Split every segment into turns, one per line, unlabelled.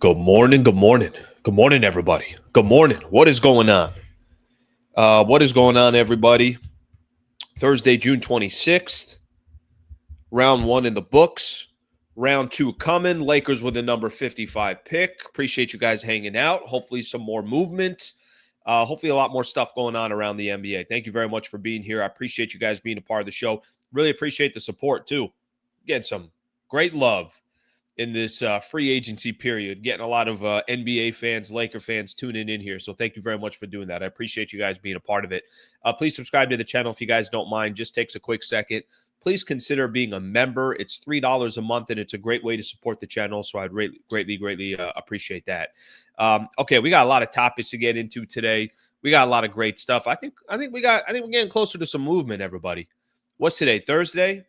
Good morning, good morning. Good morning, everybody. Good morning. What is going on? What is going on, everybody? Thursday, June 26th. Round one in the books. Round two coming. Lakers with a number 55 pick. Appreciate you guys hanging out. Hopefully some more movement. Hopefully a lot more stuff going on around the NBA. Thank you very much for being here. I appreciate you guys being a part of the show. Really appreciate the support, too. Getting some great love in this free agency period, getting a lot of NBA fans, Laker fans tuning in here. So thank you very much for doing that. I appreciate you guys being a part of it. Please subscribe to the channel if you guys don't mind. Just takes a quick second. Please consider being a member. It's $3 a month, and it's a great way to support the channel. So I'd greatly appreciate that. Okay, we got a lot of topics to get into today. We got a lot of great stuff. I think we're getting closer to some movement, everybody. What's today? Thursday?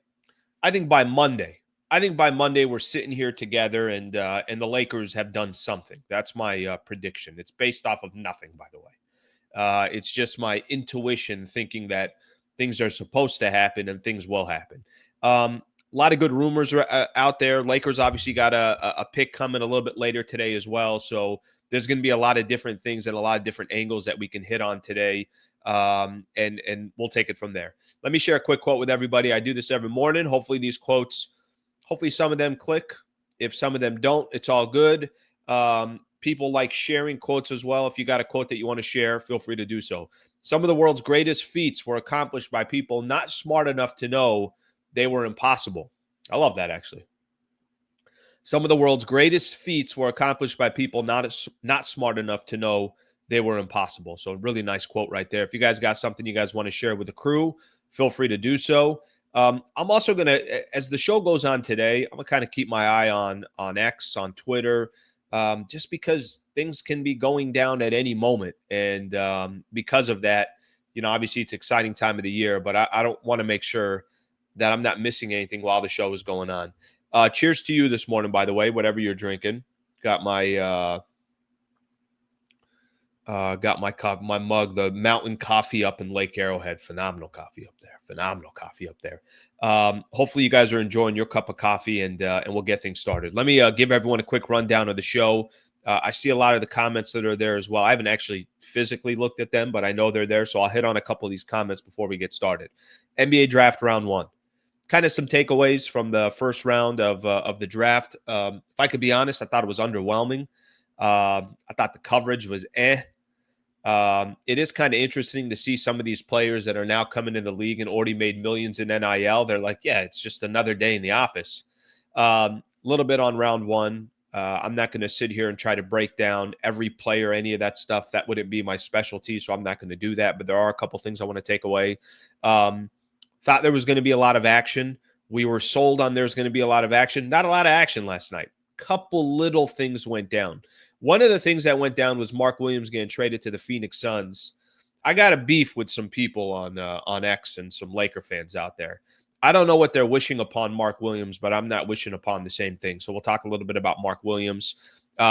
I think by Monday we're sitting here together, and the Lakers have done something. That's my prediction. It's based off of nothing, by the way. It's just my intuition thinking that things are supposed to happen and things will happen. A lot of good rumors are out there. Lakers obviously got a pick coming a little bit later today as well. So there's going to be a lot of different things and a lot of different angles that we can hit on today. And we'll take it from there. Let me share a quick quote with everybody. I do this every morning. Hopefully these quotes, hopefully some of them click. If some of them don't, it's all good. People like sharing quotes as well. If you got a quote that you want to share, feel free to do so. Some of the world's greatest feats were accomplished by people not smart enough to know they were impossible. I love that, actually. Some of the world's greatest feats were accomplished by people not smart enough to know they were impossible. So really nice quote right there. If you guys got something you guys want to share with the crew, feel free to do so. I'm also going to, as the show goes on today, I'm going to kind of keep my eye on X, on Twitter, just because things can be going down at any moment. And because of that, obviously it's an exciting time of the year, but I don't want to make sure that I'm not missing anything while the show is going on. Cheers to you this morning, by the way, whatever you're drinking. Got my my mug, the Mountain Coffee up in Lake Arrowhead. Phenomenal coffee up there. Hopefully you guys are enjoying your cup of coffee, and we'll get things started. Let me give everyone a quick rundown of the show. I see a lot of the comments that are there as well. I haven't actually physically looked at them, but I know they're there, so I'll hit on a couple of these comments before we get started. NBA draft round one. Kind of some takeaways from the first round of the draft. If I could be honest, I thought it was underwhelming. I thought the coverage was It is kind of interesting to see some of these players that are now coming in the league and already made millions in NIL. They're like, yeah, it's just another day in the office. A little bit on round one. I'm not going to sit here and try to break down every player, any of that stuff. That wouldn't be my specialty, so I'm not going to do that. But there are a couple things I want to take away. Thought there was going to be a lot of action. We were sold on there's going to be a lot of action. Not a lot of action last night. Couple little things went down. One of the things that went down was Mark Williams getting traded to the Phoenix Suns. I got a beef with some people on X and some Laker fans out there. I don't know what they're wishing upon Mark Williams, but I'm not wishing upon the same thing. So we'll talk a little bit about Mark Williams.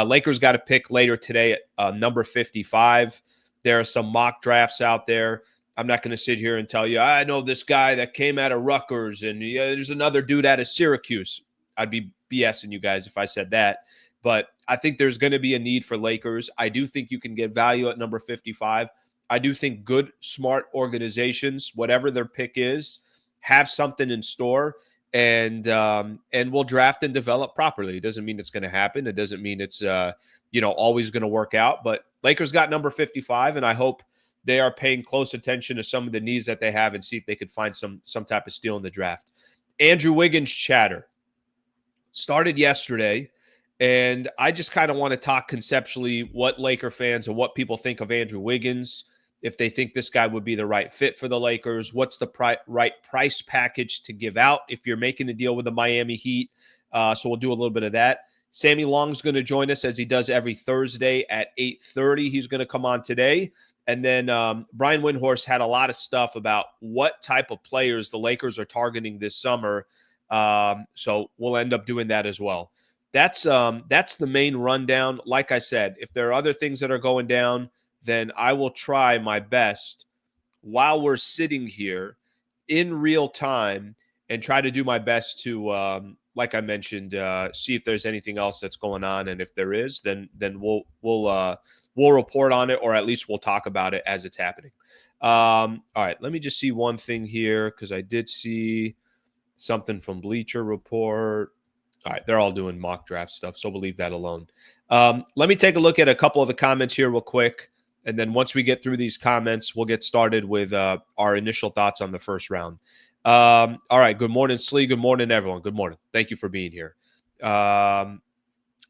Lakers got a pick later today at number 55. There are some mock drafts out there. I'm not going to sit here and tell you, I know this guy that came out of Rutgers, and there's another dude out of Syracuse. I'd be BSing you guys if I said that. But I think there's going to be a need for Lakers. I do think you can get value at number 55. I do think good, smart organizations, whatever their pick is, have something in store, and will draft and develop properly. It doesn't mean it's going to happen. It doesn't mean it's always going to work out. But Lakers got number 55, and I hope they are paying close attention to some of the needs that they have and see if they could find some type of steal in the draft. Andrew Wiggins chatter started yesterday, and I just kind of want to talk conceptually what Laker fans and what people think of Andrew Wiggins, if they think this guy would be the right fit for the Lakers, what's the right price package to give out if you're making a deal with the Miami Heat. So we'll do a little bit of that. Sammy Long's going to join us as he does every Thursday at 8:30. He's going to come on today. And then Brian Windhorst had a lot of stuff about what type of players the Lakers are targeting this summer. So we'll end up doing that as well. That's the main rundown. Like I said, if there are other things that are going down, then I will try my best while we're sitting here in real time and try to do my best to like I mentioned, see if there's anything else that's going on, and if there is, then we'll report on it, or at least we'll talk about it as it's happening. All right, let me just see one thing here, because I did see something from Bleacher Report. All right, they're all doing mock draft stuff, so we'll leave that alone. Let me take a look at a couple of the comments here real quick, and then once we get through these comments, we'll get started with our initial thoughts on the first round. All right, good morning, Slee. Good morning, everyone. Good morning. Thank you for being here.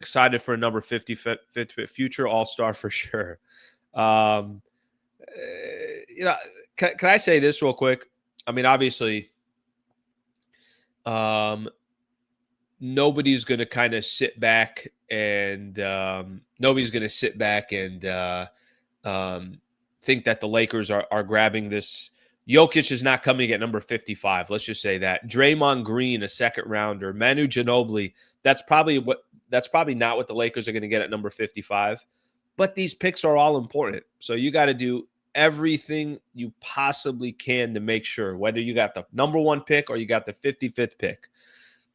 Excited for a number 50 future all-star for sure. Can I say this real quick? I mean, obviously, nobody's going to kind of sit back and think that the Lakers are grabbing this. Jokic is not coming at number 55. Let's just say that. Draymond Green, a second rounder. Manu Ginobili. That's probably not what the Lakers are going to get at number 55. But these picks are all important. So you got to do everything you possibly can to make sure, whether you got the number 1 pick or you got the 55th pick,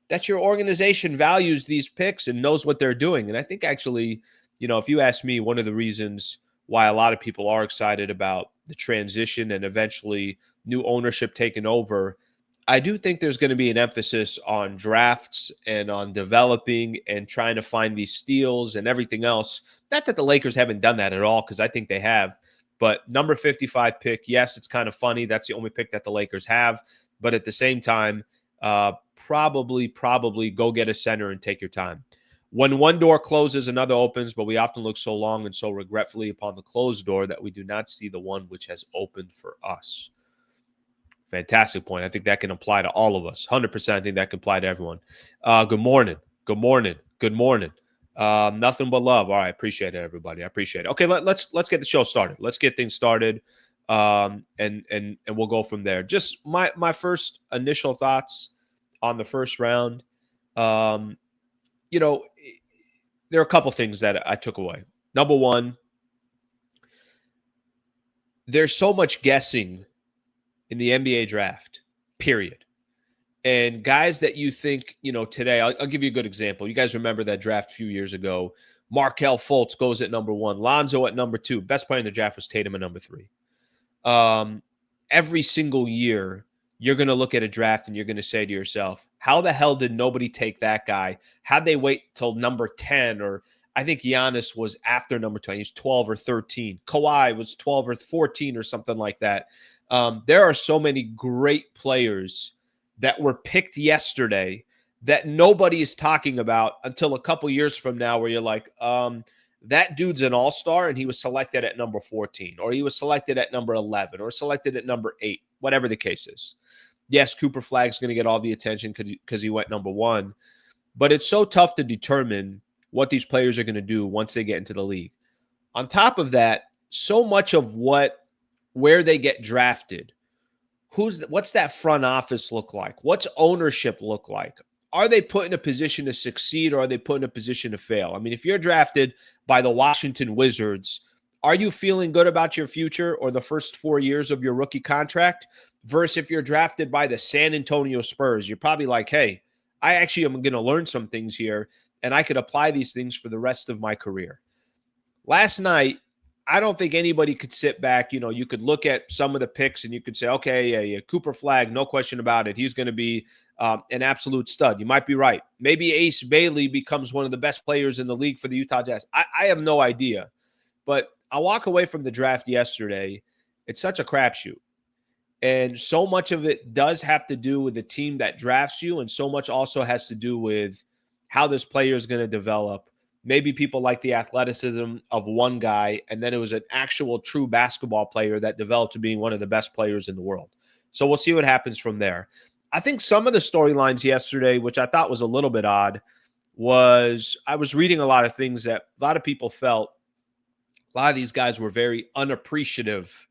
that your organization values these picks and knows what they're doing. And I think actually, if you ask me, one of the reasons why a lot of people are excited about the transition and eventually new ownership taking over, I do think there's going to be an emphasis on drafts and on developing and trying to find these steals and everything else. Not that the Lakers haven't done that at all, because I think they have. But number 55 pick, yes, it's kind of funny. That's the only pick that the Lakers have. But at the same time, probably go get a center and take your time. When one door closes, another opens, but we often look so long and so regretfully upon the closed door that we do not see the one which has opened for us. Fantastic point. I think that can apply to all of us. 100%. I think that can apply to everyone. Good morning. Good morning. Good morning. Nothing but love. All right. Appreciate it, everybody. I appreciate it. Okay. Let's get the show started. Let's get things started. And we'll go from there. Just my first initial thoughts on the first round. There are a couple things that I took away. Number one, there's so much guessing in the NBA draft, period. And guys that you think, today, I'll give you a good example. You guys remember that draft a few years ago. Markelle Fultz goes at number 1. Lonzo at number 2. Best player in the draft was Tatum at number 3. Every single year, you're going to look at a draft and you're going to say to yourself, how the hell did nobody take that guy? How'd they wait till number 10? Or I think Giannis was after number 20. He's 12 or 13. Kawhi was 12 or 14 or something like that. There are so many great players that were picked yesterday that nobody is talking about until a couple years from now, where you're like, that dude's an all-star and he was selected at number 14, or he was selected at number 11, or selected at number 8, whatever the case is. Yes, Cooper Flagg's going to get all the attention because he went number 1, but it's so tough to determine what these players are going to do once they get into the league. On top of that, so much of where they get drafted, what's that front office look like? What's ownership look like? Are they put in a position to succeed, or are they put in a position to fail? I mean, if you're drafted by the Washington Wizards, are you feeling good about your future or the first 4 years of your rookie contract? Versus if you're drafted by the San Antonio Spurs, you're probably like, hey, I actually am going to learn some things here, and I could apply these things for the rest of my career. Last night, I don't think anybody could sit back. You could look at some of the picks and you could say, okay, yeah, Cooper Flagg, no question about it. He's going to be an absolute stud. You might be right. Maybe Ace Bailey becomes one of the best players in the league for the Utah Jazz. I have no idea. But I walk away from the draft yesterday. It's such a crapshoot. And so much of it does have to do with the team that drafts you, and so much also has to do with how this player is going to develop. Maybe people like the athleticism of one guy, and then it was an actual true basketball player that developed to being one of the best players in the world. So we'll see what happens from there. I think some of the storylines yesterday, which I thought was a little bit odd, was I was reading a lot of things that a lot of people felt a lot of these guys were very unappreciative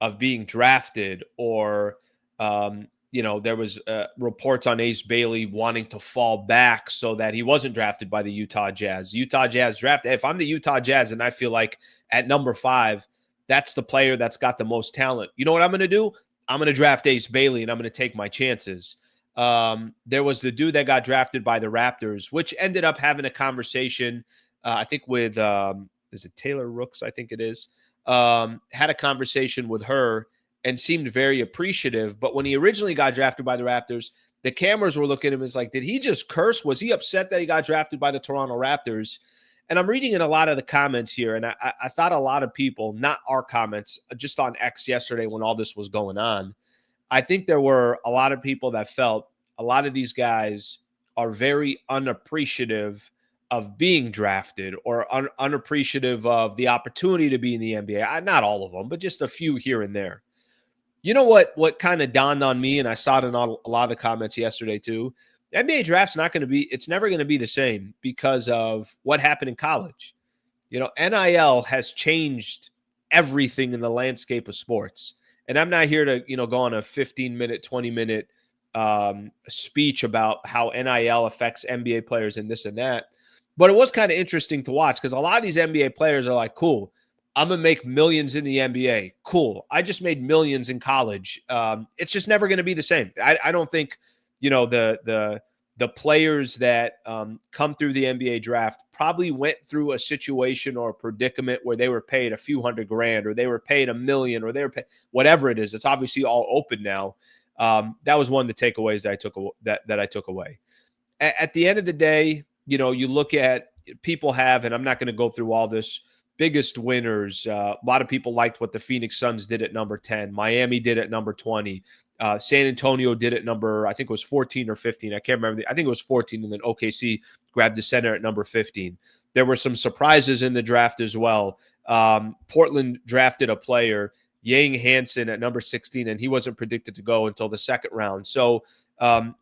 of being drafted, or there was reports on Ace Bailey wanting to fall back so that he wasn't drafted by the Utah Jazz. Utah Jazz draft. If I'm the Utah Jazz and I feel like at number 5, that's the player that's got the most talent, you know what I'm going to do? I'm going to draft Ace Bailey and I'm going to take my chances. There was the dude that got drafted by the Raptors, which ended up having a conversation, I think with, is it Taylor Rooks? I think it is. Had a conversation with her and seemed very appreciative. But when he originally got drafted by the Raptors, the cameras were looking at him as like, did he just curse? Was he upset that he got drafted by the Toronto Raptors? And I'm reading in a lot of the comments here, and I thought a lot of people, not our comments, just on X yesterday when all this was going on, I think there were a lot of people that felt a lot of these guys are very unappreciative of being drafted or unappreciative of the opportunity to be in the NBA. Not all of them, but just a few here and there. You know what kind of dawned on me, and I saw it in a lot of the comments yesterday too. The NBA draft's it's never going to be the same because of what happened in college. NIL has changed everything in the landscape of sports. And I'm not here to, go on a 15-minute, 20-minute speech about how NIL affects NBA players and this and that. But it was kind of interesting to watch because a lot of these NBA players are like, cool, I'm going to make millions in the NBA. Cool. I just made millions in college. It's just never going to be the same. I don't think, the players that come through the NBA draft probably went through a situation or a predicament where they were paid a few $100,000 or they were paid $1 million or they were paid whatever it is. It's obviously all open now. That was one of the takeaways that I took away. At the end of the day, you look at people have, and I'm not going to go through all this, biggest winners. A lot of people liked what the Phoenix Suns did at number 10. Miami did at number 20. San Antonio did at number, I think it was 14 or 15. I can't remember. I think it was 14, and then OKC grabbed the center at number 15. There were some surprises in the draft as well. Portland drafted a player, Yang Hansen, at number 16, and he wasn't predicted to go until the second round. So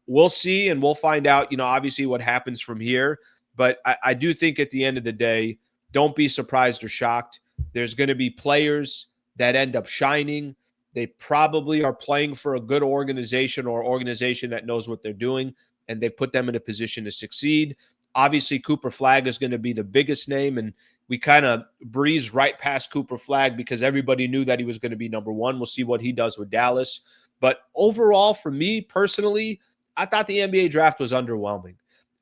we'll see, and we'll find out, obviously what happens from here. But I do think at the end of the day, don't be surprised or shocked. There's going to be players that end up shining. They probably are playing for a good organization or organization that knows what they're doing, and they've put them in a position to succeed. Obviously, Cooper Flagg is going to be the biggest name, and we kind of breezed right past Cooper Flagg because everybody knew that he was going to be number one. We'll see what he does with Dallas. But overall, for me personally, I thought the NBA draft was underwhelming.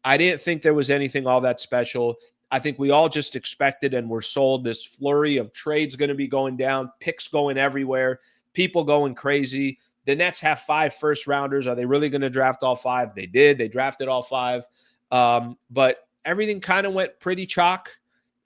I didn't think there was anything all that special. I think we all just expected and were sold this flurry of trades going to be going down, picks going everywhere, people going crazy. The Nets have 5 first-rounders. Are they really going to draft all 5? They did. They drafted all 5. But everything kind of went pretty chalk.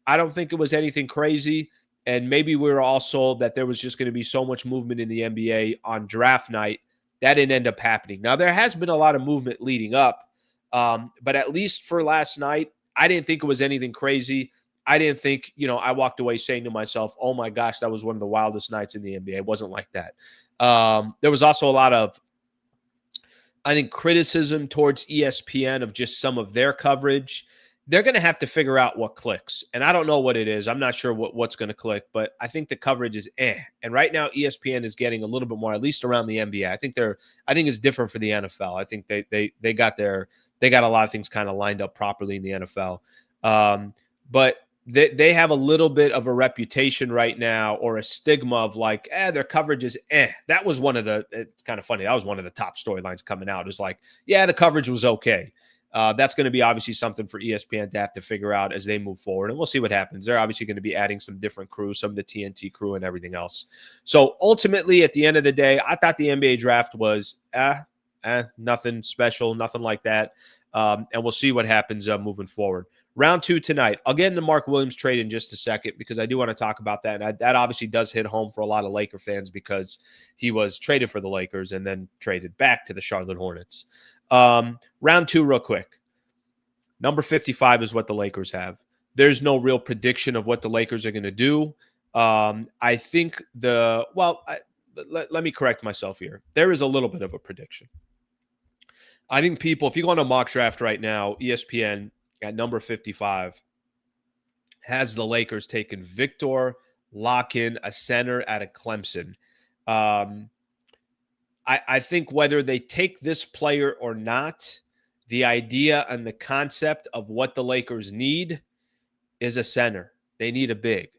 I don't think it was anything crazy. And maybe we were all sold that there was just going to be so much movement in the NBA on draft night. That didn't end up happening. Now, there has been a lot of movement leading up. But at least for last night, I didn't think it was anything crazy. I didn't think, I walked away saying to myself, oh my gosh, that was one of the wildest nights in the NBA. It wasn't like that. There was also a lot of, I think, criticism towards ESPN of just some of their coverage. They're going to have to figure out what clicks. And I don't know what it is. I'm not sure what's going to click, but I think the coverage is And right now, ESPN is getting a little bit more, at least around the NBA. I think it's different for the NFL. I think they got a lot of things kind of lined up properly in the NFL. But they have a little bit of a reputation right now, or a stigma of like, their coverage is That was it's kind of funny. That was one of the top storylines coming out. It was like, the coverage was okay. That's going to be obviously something for ESPN to have to figure out as they move forward. And we'll see what happens. They're obviously going to be adding some different crews, some of the TNT crew and everything else. So ultimately, at the end of the day, I thought the NBA draft was nothing special, nothing like that. And we'll see what happens moving forward. Round 2 tonight. I'll get into Mark Williams' trade in just a second because I do want to talk about that. And that obviously does hit home for a lot of Laker fans because he was traded for the Lakers and then traded back to the Charlotte Hornets. Round 2 real quick. Number 55 is what the Lakers have. There's no real prediction of what the Lakers are going to do. I think let me correct myself here. There is a little bit of a prediction. I think people, if you go on a mock draft right now, ESPN at number 55 has the Lakers taking Victor Lock-in, a center out of Clemson. I think whether they take this player or not, the idea and the concept of what the Lakers need is a center. They need a big.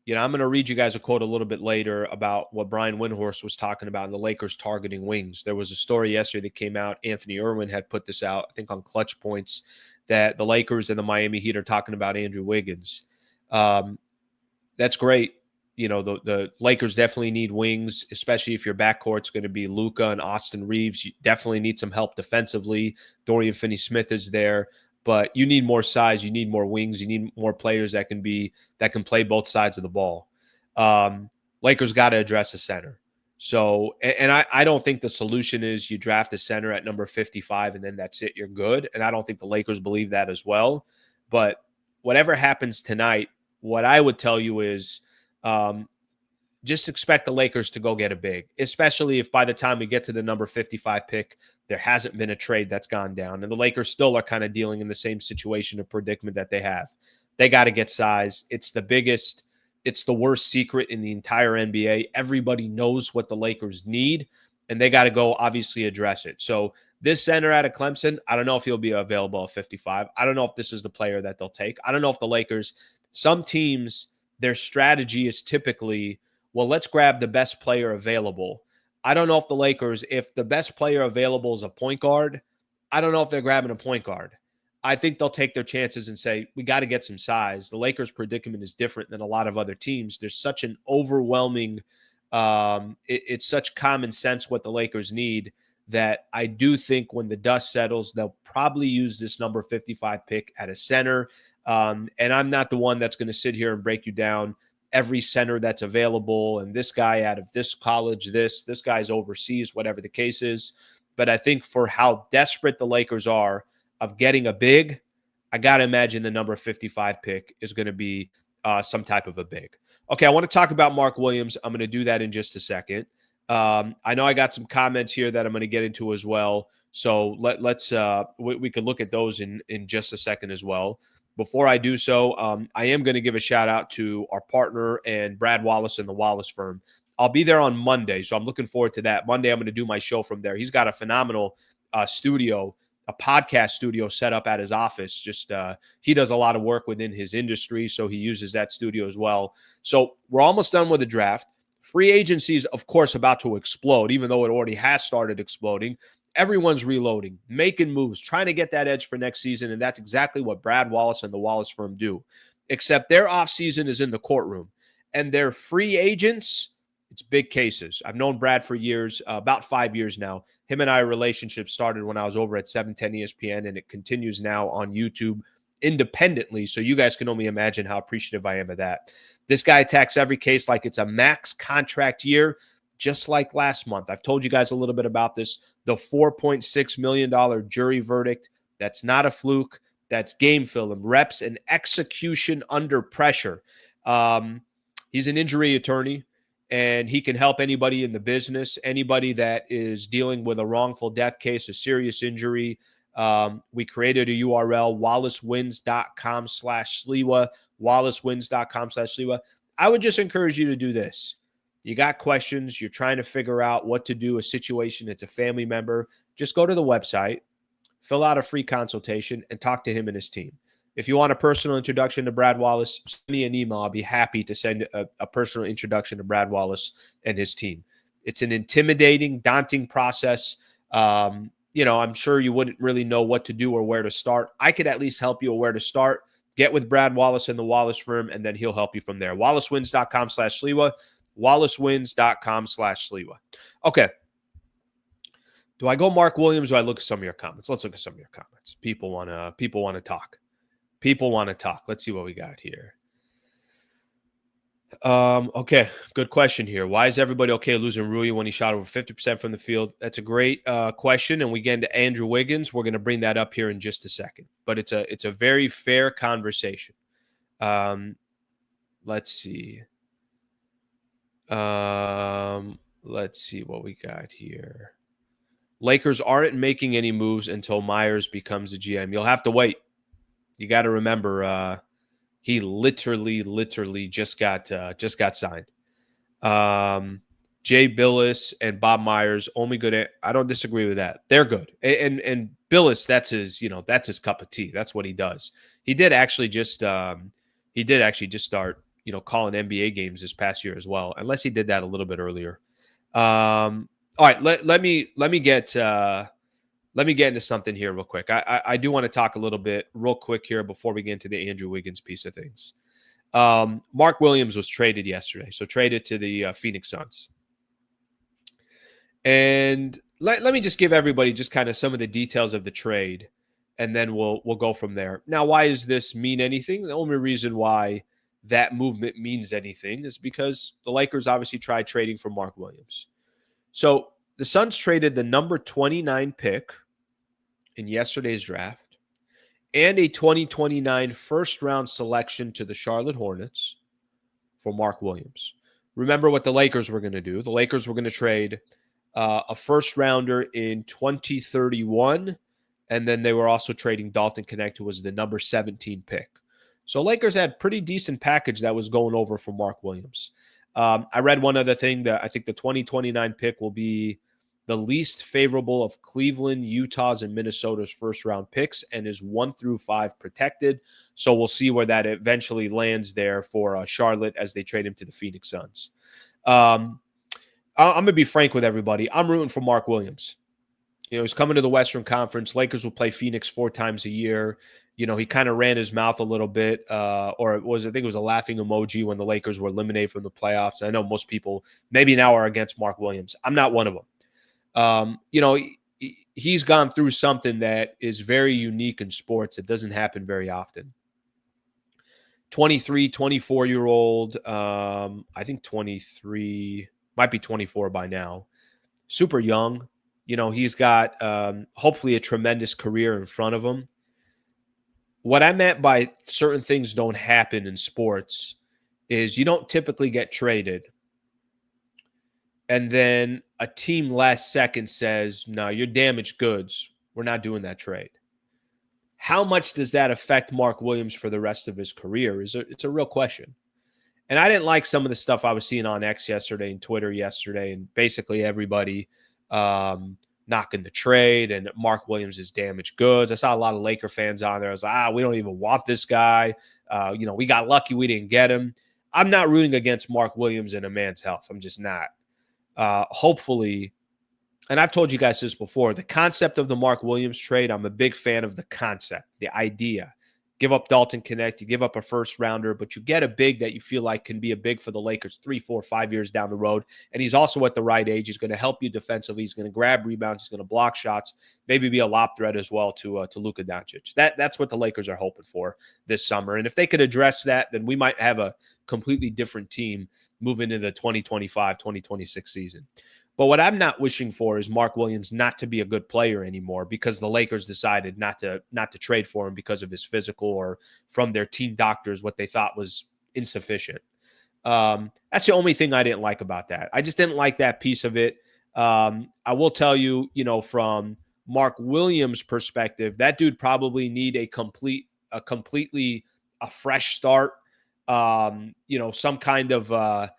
I'm going to read you guys a quote a little bit later about what Brian Windhorst was talking about in the Lakers targeting wings. There was a story yesterday that came out. Anthony Irwin had put this out, I think on Clutch Points, that the Lakers and the Miami Heat are talking about Andrew Wiggins. That's great. The Lakers definitely need wings, especially if your backcourt's going to be Luka and Austin Reaves. You definitely need some help defensively. Dorian Finney-Smith is there. But you need more size. You need more wings. You need more players that can play both sides of the ball. Lakers got to address a center. So, and I don't think the solution is you draft a center at number 55 and then that's it. You're good. And I don't think the Lakers believe that as well. But whatever happens tonight, what I would tell you is just expect the Lakers to go get a big, especially if by the time we get to the number 55 pick, there hasn't been a trade that's gone down. And the Lakers still are kind of dealing in the same situation of predicament that they have. They got to get size. It's the worst secret in the entire NBA. Everybody knows what the Lakers need, and they got to go obviously address it. So this center out of Clemson, I don't know if he'll be available at 55. I don't know if this is the player that they'll take. I don't know if the Lakers, some teams, their strategy is typically, well, let's grab the best player available. I don't know if the Lakers, if the best player available is a point guard, I don't know if they're grabbing a point guard. I think they'll take their chances and say, we got to get some size. The Lakers' predicament is different than a lot of other teams. There's such an overwhelming, it's such common sense what the Lakers need that I do think when the dust settles, they'll probably use this number 55 pick at a center. And I'm not the one that's going to sit here and break you down every center that's available and this guy out of this college, this guy's overseas, whatever the case is. But I think for how desperate the Lakers are of getting a big, I got to imagine the number 55 pick is going to be some type of a big. Okay, I want to talk about Mark Williams. I'm going to do that in just a second. I know I got some comments here that I'm going to get into as well. So let's we could look at those in just a second as well. Before I do so, I am going to give a shout out to our partner and Brad Wallace and the Wallace firm. I'll be there on Monday, so I'm looking forward to that. Monday, I'm going to do my show from there. He's got a phenomenal studio, a podcast studio set up at his office. Just he does a lot of work within his industry, so he uses that studio as well. So we're almost done with the draft. Free agency is, of course, about to explode, even though it already has started exploding. Everyone's reloading, making moves, trying to get that edge for next season, and that's exactly what Brad Wallace and the Wallace firm do, except their offseason is in the courtroom, and their free agents, it's big cases. I've known Brad for years, about 5 years now. Him and I, relationship started when I was over at 710 ESPN, and it continues now on YouTube independently, so you guys can only imagine how appreciative I am of that. This guy attacks every case like it's a max contract year, just like last month. I've told you guys a little bit about this. The $4.6 million jury verdict, that's not a fluke. That's game film, reps, and execution under pressure. He's an injury attorney, and he can help anybody in the business, anybody that is dealing with a wrongful death case, a serious injury. We created a URL, wallacewins.com/Sliwa, wallacewins.com/Sliwa. I would just encourage you to do this. You got questions, you're trying to figure out what to do, a situation, it's a family member, just go to the website, fill out a free consultation, and talk to him and his team. If you want a personal introduction to Brad Wallace, send me an email. I'll be happy to send a personal introduction to Brad Wallace and his team. It's an intimidating, daunting process. I'm sure you wouldn't really know what to do or where to start. I could at least help you where to start. Get with Brad Wallace and the Wallace firm, and then he'll help you from there. wallacewins.com/Sliwa. wallacewins.com/Sliwa. Okay. Do I go Mark Williams or do I look at some of your comments? Let's look at some of your comments. People want to talk. People want to talk. Let's see what we got here. Okay. Good question here. Why is everybody okay losing Rui when he shot over 50% from the field? That's a great question. And we get into Andrew Wiggins. We're going to bring that up here in just a second. But it's a very fair conversation. Let's see. Let's see what we got here. Lakers aren't making any moves until Myers becomes a GM. You'll have to wait. You got to remember, he literally just got signed. Jay Billis and Bob Myers only good. I don't disagree with that. They're good. And Billis, that's his cup of tea. That's what he does. He did actually just start calling NBA games this past year as well, unless he did that a little bit earlier. All right, let me get into something here real quick. I do want to talk a little bit real quick here before we get into the Andrew Wiggins piece of things. Mark Williams was traded yesterday, so traded to the Phoenix Suns. And let me just give everybody just kind of some of the details of the trade, and then we'll go from there. Now, why does this mean anything? The only reason why that movement means anything is because the Lakers obviously tried trading for Mark Williams. So the Suns traded the number 29 pick in yesterday's draft and a 2029 first-round selection to the Charlotte Hornets for Mark Williams. Remember what the Lakers were going to do. The Lakers were going to trade a first-rounder in 2031, and then they were also trading Dalton Knecht, who was the number 17 pick. So Lakers had pretty decent package that was going over for Mark Williams. I read one other thing that I think the 2029 pick will be the least favorable of Cleveland, Utah's, and Minnesota's first-round picks and is 1 through 5 protected. So we'll see where that eventually lands there for Charlotte as they trade him to the Phoenix Suns. I'm going to be frank with everybody. I'm rooting for Mark Williams. He's coming to the Western Conference. Lakers will play Phoenix 4 times a year. He kind of ran his mouth a little bit, I think it was a laughing emoji when the Lakers were eliminated from the playoffs. I know most people maybe now are against Mark Williams. I'm not one of them. He's gone through something that is very unique in sports. It doesn't happen very often. 23, 24-year-old, I think 23, might be 24 by now. Super young. He's got hopefully a tremendous career in front of him. What I meant by certain things don't happen in sports is you don't typically get traded, and then a team last second says, no, you're damaged goods. We're not doing that trade. How much does that affect Mark Williams for the rest of his career? It's a real question. And I didn't like some of the stuff I was seeing on X yesterday and Twitter yesterday, and basically everybody knocking the trade and Mark Williams is damaged goods. I saw a lot of Laker fans on there. I was like, we don't even want this guy. We got lucky we didn't get him. I'm not rooting against Mark Williams and a man's health. I'm just not. Hopefully, and I've told you guys this before, the concept of the Mark Williams trade, I'm a big fan of the concept, the idea. Give up Dalton Knecht, you give up a first rounder, but you get a big that you feel like can be a big for the Lakers 3, 4, 5 years down the road. And he's also at the right age. He's going to help you defensively. He's going to grab rebounds. He's going to block shots, maybe be a lob threat as well to Luka Doncic. That's what the Lakers are hoping for this summer. And if they could address that, then we might have a completely different team moving into the 2025, 2026 season. But what I'm not wishing for is Mark Williams not to be a good player anymore because the Lakers decided not to trade for him because of his physical or from their team doctors what they thought was insufficient. That's the only thing I didn't like about that. I just didn't like that piece of it. I will tell you, from Mark Williams' perspective, that dude probably need a completely fresh start. Some kind of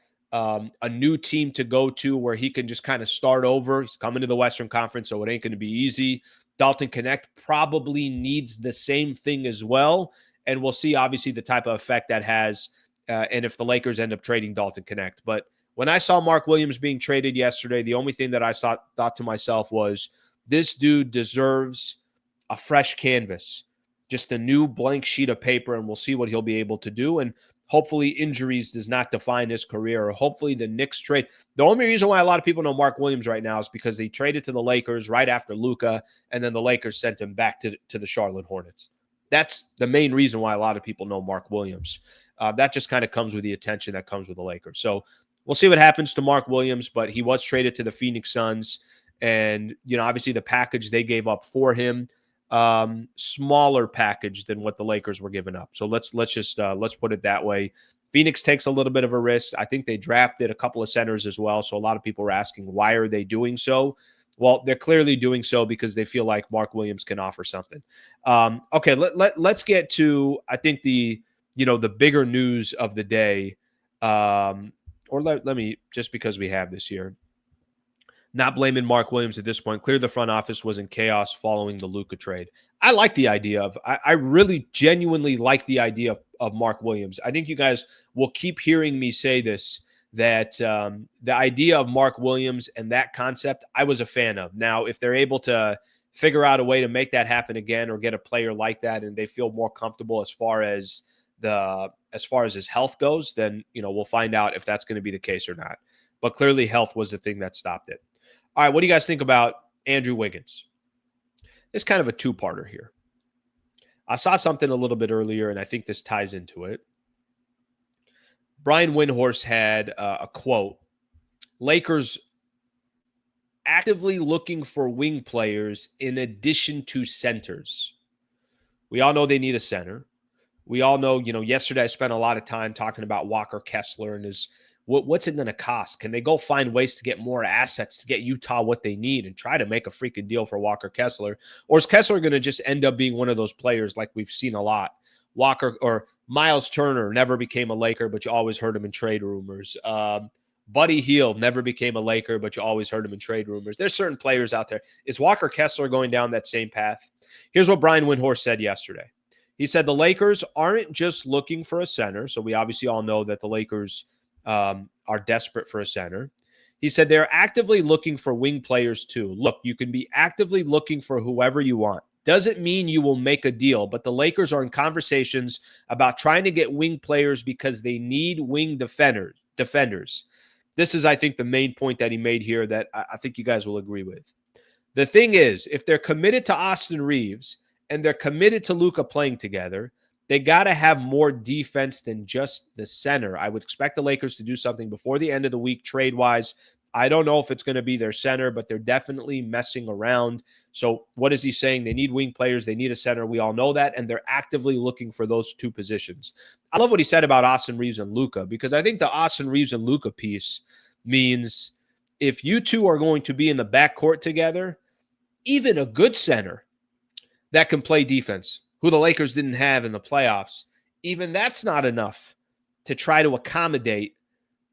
a new team to go to where he can just kind of start over. He's coming to the Western Conference, so it ain't going to be easy. Dalton Knecht probably needs the same thing as well, and we'll see, obviously, the type of effect that has and if the Lakers end up trading Dalton Knecht. But when I saw Mark Williams being traded yesterday, the only thing that I thought to myself was this dude deserves a fresh canvas, just a new blank sheet of paper, and we'll see what he'll be able to do. And hopefully injuries does not define his career, or hopefully the Knicks trade. The only reason why a lot of people know Mark Williams right now is because they traded to the Lakers right after Luka, and then the Lakers sent him back to the Charlotte Hornets. That's the main reason why a lot of people know Mark Williams. That just kind of comes with the attention that comes with the Lakers. So we'll see what happens to Mark Williams, but he was traded to the Phoenix Suns, and obviously the package they gave up for him, smaller package than what the Lakers were giving up. So let's put it that way. Phoenix takes a little bit of a risk. I think they drafted a couple of centers as well. So a lot of people were asking, why are they doing so? Well, they're clearly doing so because they feel like Mark Williams can offer something. Okay, let's get to, I think, the bigger news of the day. Or let me, just because we have this here, not blaming Mark Williams at this point. Clear the front office was in chaos following the Luka trade. I like the idea of, I really genuinely like the idea Mark Williams. I think you guys will keep hearing me say this, that the idea of Mark Williams and that concept I was a fan of. Now, if they're able to figure out a way to make that happen again or get a player like that and they feel more comfortable as far as his health goes, then we'll find out if that's going to be the case or not. But clearly health was the thing that stopped it. All right, what do you guys think about Andrew Wiggins? It's kind of a two-parter here. I saw something a little bit earlier, and I think this ties into it. Brian Windhorst had a quote: Lakers actively looking for wing players in addition to centers. We all know they need a center. We all know, yesterday I spent a lot of time talking about Walker Kessler and what's it going to cost? Can they go find ways to get more assets to get Utah what they need and try to make a freaking deal for Walker Kessler? Or is Kessler going to just end up being one of those players like we've seen a lot? Walker or Miles Turner never became a Laker, but you always heard him in trade rumors. Buddy Hield never became a Laker, but you always heard him in trade rumors. There's certain players out there. Is Walker Kessler going down that same path? Here's what Brian Windhorst said yesterday. He said the Lakers aren't just looking for a center. So we obviously all know that the Lakers are desperate for a center. He said they're actively looking for wing players too. Look, you can be actively looking for whoever you want. Doesn't mean you will make a deal, but the Lakers are in conversations about trying to get wing players because they need wing defenders. This is, I think, the main point that he made here that I think you guys will agree with. The thing is, if they're committed to Austin Reaves and they're committed to Luka playing together, they got to have more defense than just the center. I would expect the Lakers to do something before the end of the week trade-wise. I don't know if it's going to be their center, but they're definitely messing around. So what is he saying? They need wing players. They need a center. We all know that, and they're actively looking for those two positions. I love what he said about Austin Reaves and Luka, because I think the Austin Reaves and Luka piece means if you two are going to be in the backcourt together, even a good center that can play defense, who the Lakers didn't have in the playoffs, even that's not enough to try to accommodate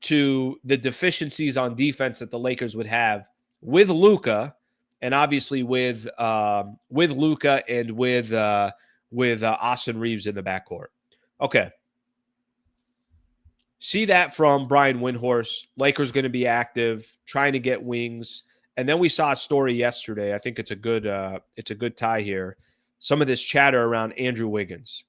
to the deficiencies on defense that the Lakers would have with Luka, and obviously with Luka and with Austin Reaves in the backcourt. Okay. See that from Brian Windhorst. Lakers going to be active, trying to get wings. And then we saw a story yesterday. I think it's a good tie here. Some of this chatter around Andrew Wiggins.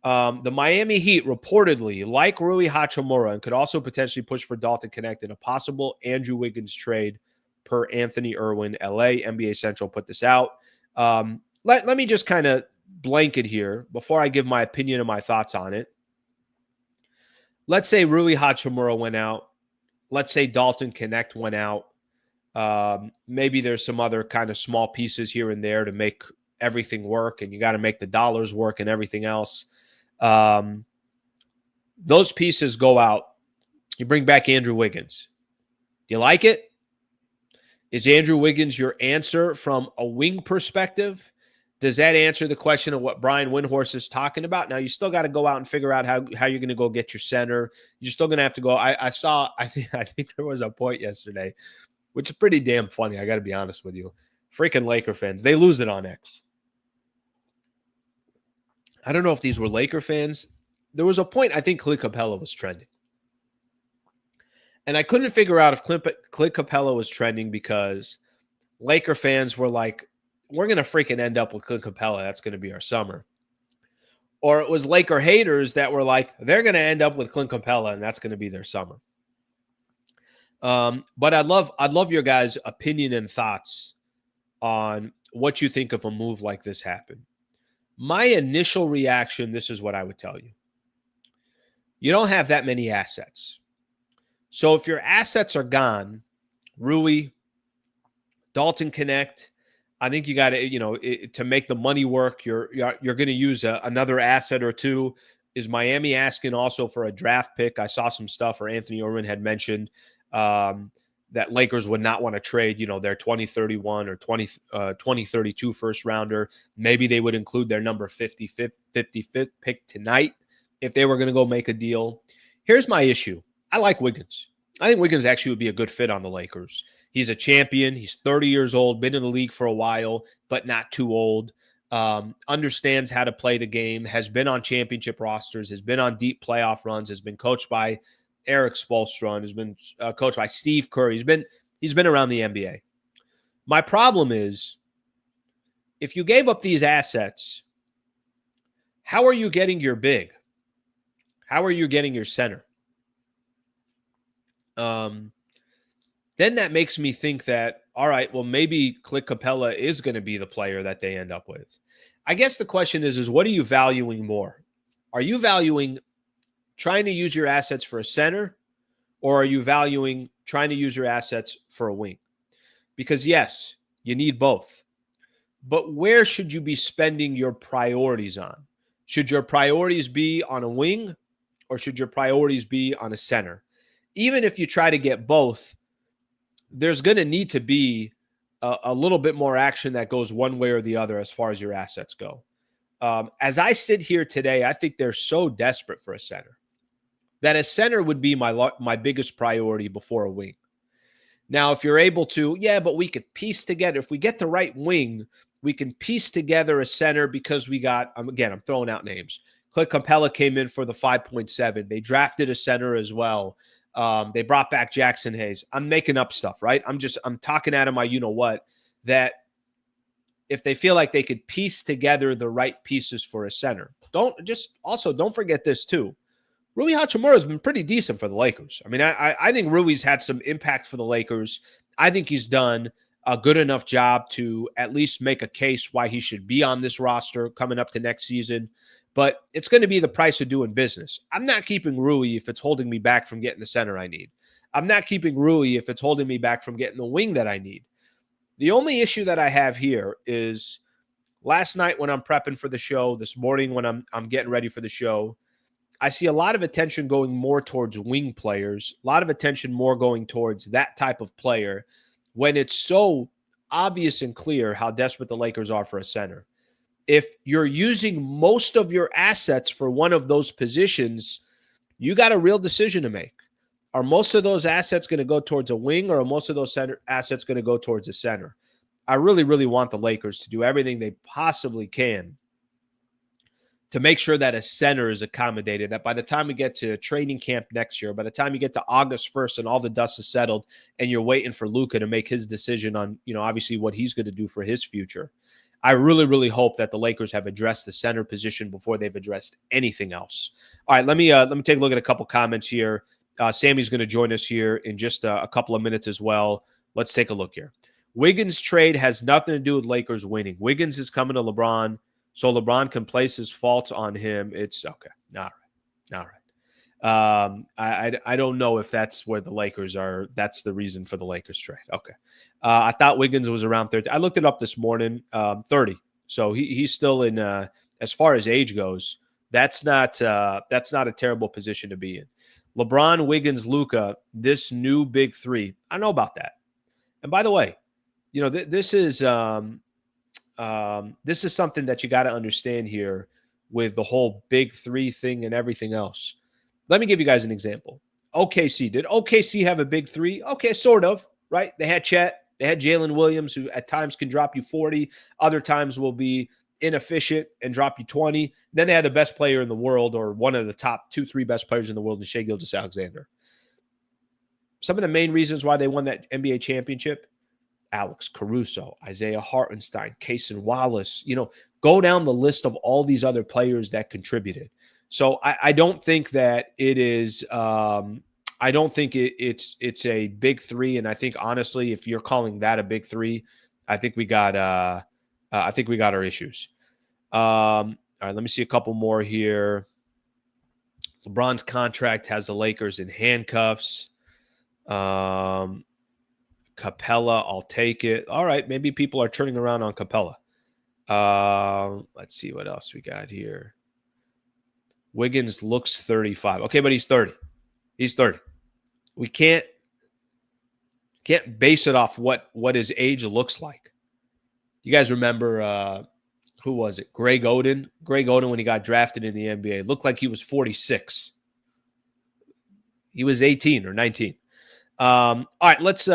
The Miami Heat reportedly like Rui Hachimura and could also potentially push for Dalton Connect in a possible Andrew Wiggins trade per Anthony Irwin, LA. NBA Central put this out. Let me just kind of blanket here before I give my opinion and my thoughts on it. Let's say Rui Hachimura went out. Let's say Dalton Connect went out. Maybe there's some other kind of small pieces here and there to make everything work, and you got to make the dollars work and everything else. Those pieces go out. You bring back Andrew Wiggins. Do you like it? Is Andrew Wiggins your answer from a wing perspective? Does that answer the question of what Brian Windhorst is talking about? Now, you still got to go out and figure out how you're going to go get your center. You're still going to have to go. I think there was a point yesterday, which is pretty damn funny. I got to be honest with you. Freaking Laker fans, they lose it on X. I don't know if these were Laker fans. There was a point I think Clint Capella was trending. And I couldn't figure out if Clint Capella was trending because Laker fans were like, we're going to freaking end up with Clint Capella. That's going to be our summer. Or it was Laker haters that were like, they're going to end up with Clint Capella and that's going to be their summer. But I'd love your guys' opinion and thoughts on what you think of a move like this happen. My initial reaction, this is what I would tell you. You don't have that many assets. So if your assets are gone, Rui, Dalton Connect, I think you got to, to make the money work, you're going to use another asset or two. Is Miami asking also for a draft pick? I saw some stuff where Anthony Irwin had mentioned that Lakers would not want to trade, their 2031 or 2032 first rounder. Maybe they would include their number 55th pick tonight if they were going to go make a deal. Here's my issue. I like Wiggins. I think Wiggins actually would be a good fit on the Lakers. He's a champion. He's 30 years old, been in the league for a while, but not too old. understands how to play the game, has been on championship rosters, has been on deep playoff runs, has been coached by Eric Spoelstra, has been coached by Steve Kerr. He's been around the NBA. My problem is, if you gave up these assets, how are you getting your big? How are you getting your center? Then that makes me think that, all right, well, maybe Clint Capella is going to be the player that they end up with. I guess the question is what are you valuing more? Are you valuing trying to use your assets for a center, or are you valuing trying to use your assets for a wing? Because yes, you need both. But where should you be spending your priorities on? Should your priorities be on a wing, or should your priorities be on a center? Even if you try to get both, there's going to need to be a little bit more action that goes one way or the other as far as your assets go. As I sit here today, I think they're so desperate for a center that a center would be my biggest priority before a wing. Now, if you're able to, but we could piece together. If we get the right wing, we can piece together a center because we got, again, I'm throwing out names. Clint Capella came in for the 5.7. They drafted a center as well. They brought back Jackson Hayes. I'm making up stuff, right? I'm talking out of my you-know-what, that if they feel like they could piece together the right pieces for a center. Don't forget this too. Rui Hachimura has been pretty decent for the Lakers. I mean, I think Rui's had some impact for the Lakers. I think he's done a good enough job to at least make a case why he should be on this roster coming up to next season. But it's going to be the price of doing business. I'm not keeping Rui if it's holding me back from getting the center I need. I'm not keeping Rui if it's holding me back from getting the wing that I need. The only issue that I have here is last night when I'm prepping for the show, this morning when I'm getting ready for the show, I see a lot of attention going more towards wing players, a lot of attention more going towards that type of player when it's so obvious and clear how desperate the Lakers are for a center. If you're using most of your assets for one of those positions, you got a real decision to make. Are most of those assets going to go towards a wing, or are most of those assets going to go towards a center? I really, really want the Lakers to do everything they possibly can to make sure that a center is accommodated, that by the time we get to training camp next year, by the time you get to August 1st and all the dust is settled and you're waiting for Luka to make his decision on, obviously what he's going to do for his future, I really, really hope that the Lakers have addressed the center position before they've addressed anything else. All right, let me take a look at a couple comments here. Sammy's going to join us here in just a couple of minutes as well. Let's take a look here. Wiggins trade has nothing to do with Lakers winning. Wiggins is coming to LeBron, so LeBron can place his faults on him. It's okay. All right. I don't know if that's where the Lakers are. That's the reason for the Lakers trade. Okay. I thought Wiggins was around 30. I looked it up this morning, 30. So he's still in, as far as age goes, that's not a terrible position to be in. LeBron, Wiggins, Luka, this new big three. I know about that. And by the way, this is something that you got to understand here with the whole big three thing and everything else. Let me give you guys an example. OKC. Did OKC have a big three? Okay, sort of, right? They had Chet. They had Jalen Williams, who at times can drop you 40. Other times will be inefficient and drop you 20. Then they had the best player in the world, or one of the top 2-3 best players in the world, in Shai Gilgeous-Alexander. Some of the main reasons why they won that NBA championship: Alex Caruso, Isaiah Hartenstein, Cason Wallace, go down the list of all these other players that contributed. So I don't think that it is I don't think it's a big three. And I think, honestly, if you're calling that a big three, I think we got our issues. All right, let me see a couple more here. LeBron's contract has the Lakers in handcuffs. Capella, I'll take it. All right, maybe people are turning around on Capella. Let's see what else we got here. Wiggins looks 35. Okay, but he's 30. He's 30. We can't base it off what his age looks like. You guys remember who was it? Greg Oden. Greg Oden, when he got drafted in the NBA, looked like he was 46. He was 18 or 19. All right, let's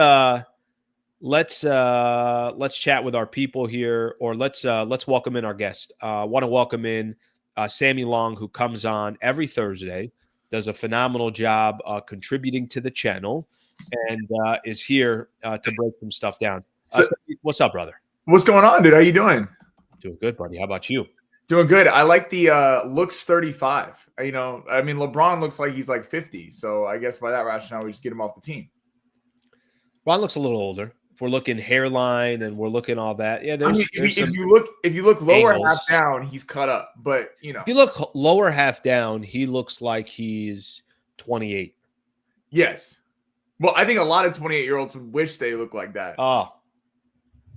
let's chat with our people here, or let's welcome in our guest. Want to welcome in Sammy Long, who comes on every Thursday, does a phenomenal job contributing to the channel, and is here to break some stuff down.
So,
What's up, brother?
what's going on, dude? How you doing?
Doing good, buddy. How about you?
Doing good. I like the looks 35. I mean, LeBron looks like he's like 50. So I guess by that rationale, we just get him off the team.
Ron looks a little older. If we're looking hairline and we're looking all that, yeah.
If you look lower half down, he's cut up. But
if you look lower half down, he looks like he's 28.
Yes. Well, I think a lot of 28-year-olds would wish they looked like that.
Oh,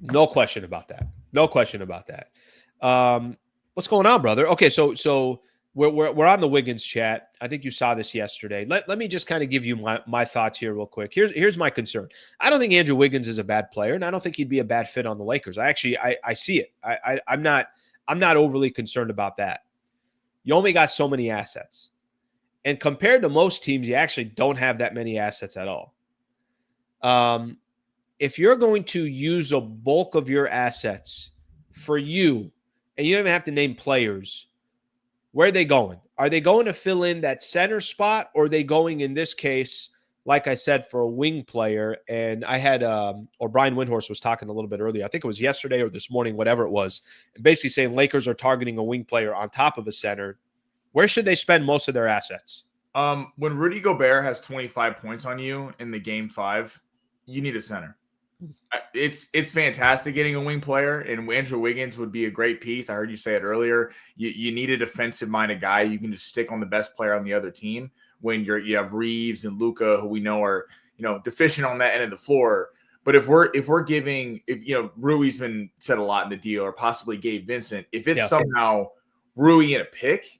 no question about that. No question about that. What's going on, brother? Okay, so we're on the Wiggins chat. I think you saw this yesterday. Let me just kind of give you my thoughts here real quick. Here's my concern. I don't think Andrew Wiggins is a bad player, and I don't think he'd be a bad fit on the Lakers. I see it. I'm not overly concerned about that. You only got so many assets. And compared to most teams, you actually don't have that many assets at all. If you're going to use a bulk of your assets for you, and you don't even have to name players, where are they going? Are they going to fill in that center spot, or are they going, in this case, like I said, for a wing player? And I had, or Brian Windhorst was talking a little bit earlier. I think it was yesterday or this morning, whatever it was, basically saying Lakers are targeting a wing player on top of a center. Where should they spend most of their assets?
When Rudy Gobert has 25 points on you in the game 5, you need a center. It's fantastic getting a wing player, and Andrew Wiggins would be a great piece. I heard you say it earlier. You need a defensive-minded guy. You can just stick on the best player on the other team when you have Reaves and Luka, who we know are deficient on that end of the floor. But if Rui's been said a lot in the deal, or possibly Gabe Vincent, if it's somehow Rui in a pick,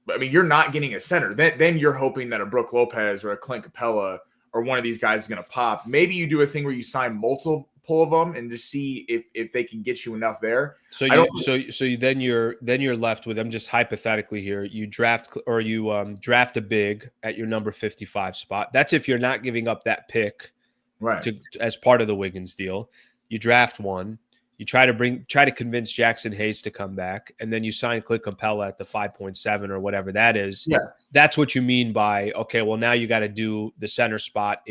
I mean, you're not getting a center. Then you're hoping that a Brook Lopez or a Clint Capella or one of these guys is going to pop. Maybe you do a thing where you sign multiple of them and just see if they can get you enough there.
So then you're left with, I'm just hypothetically here, you draft a big at your number 55 spot. That's if you're not giving up that pick,
right,
as part of the Wiggins deal. You draft one. You try to convince Jackson Hayes to come back, and then you sign Clint Capella at the 5.7 or whatever that is.
Yeah,
that's what you mean by, okay, well, now you got to do the center spot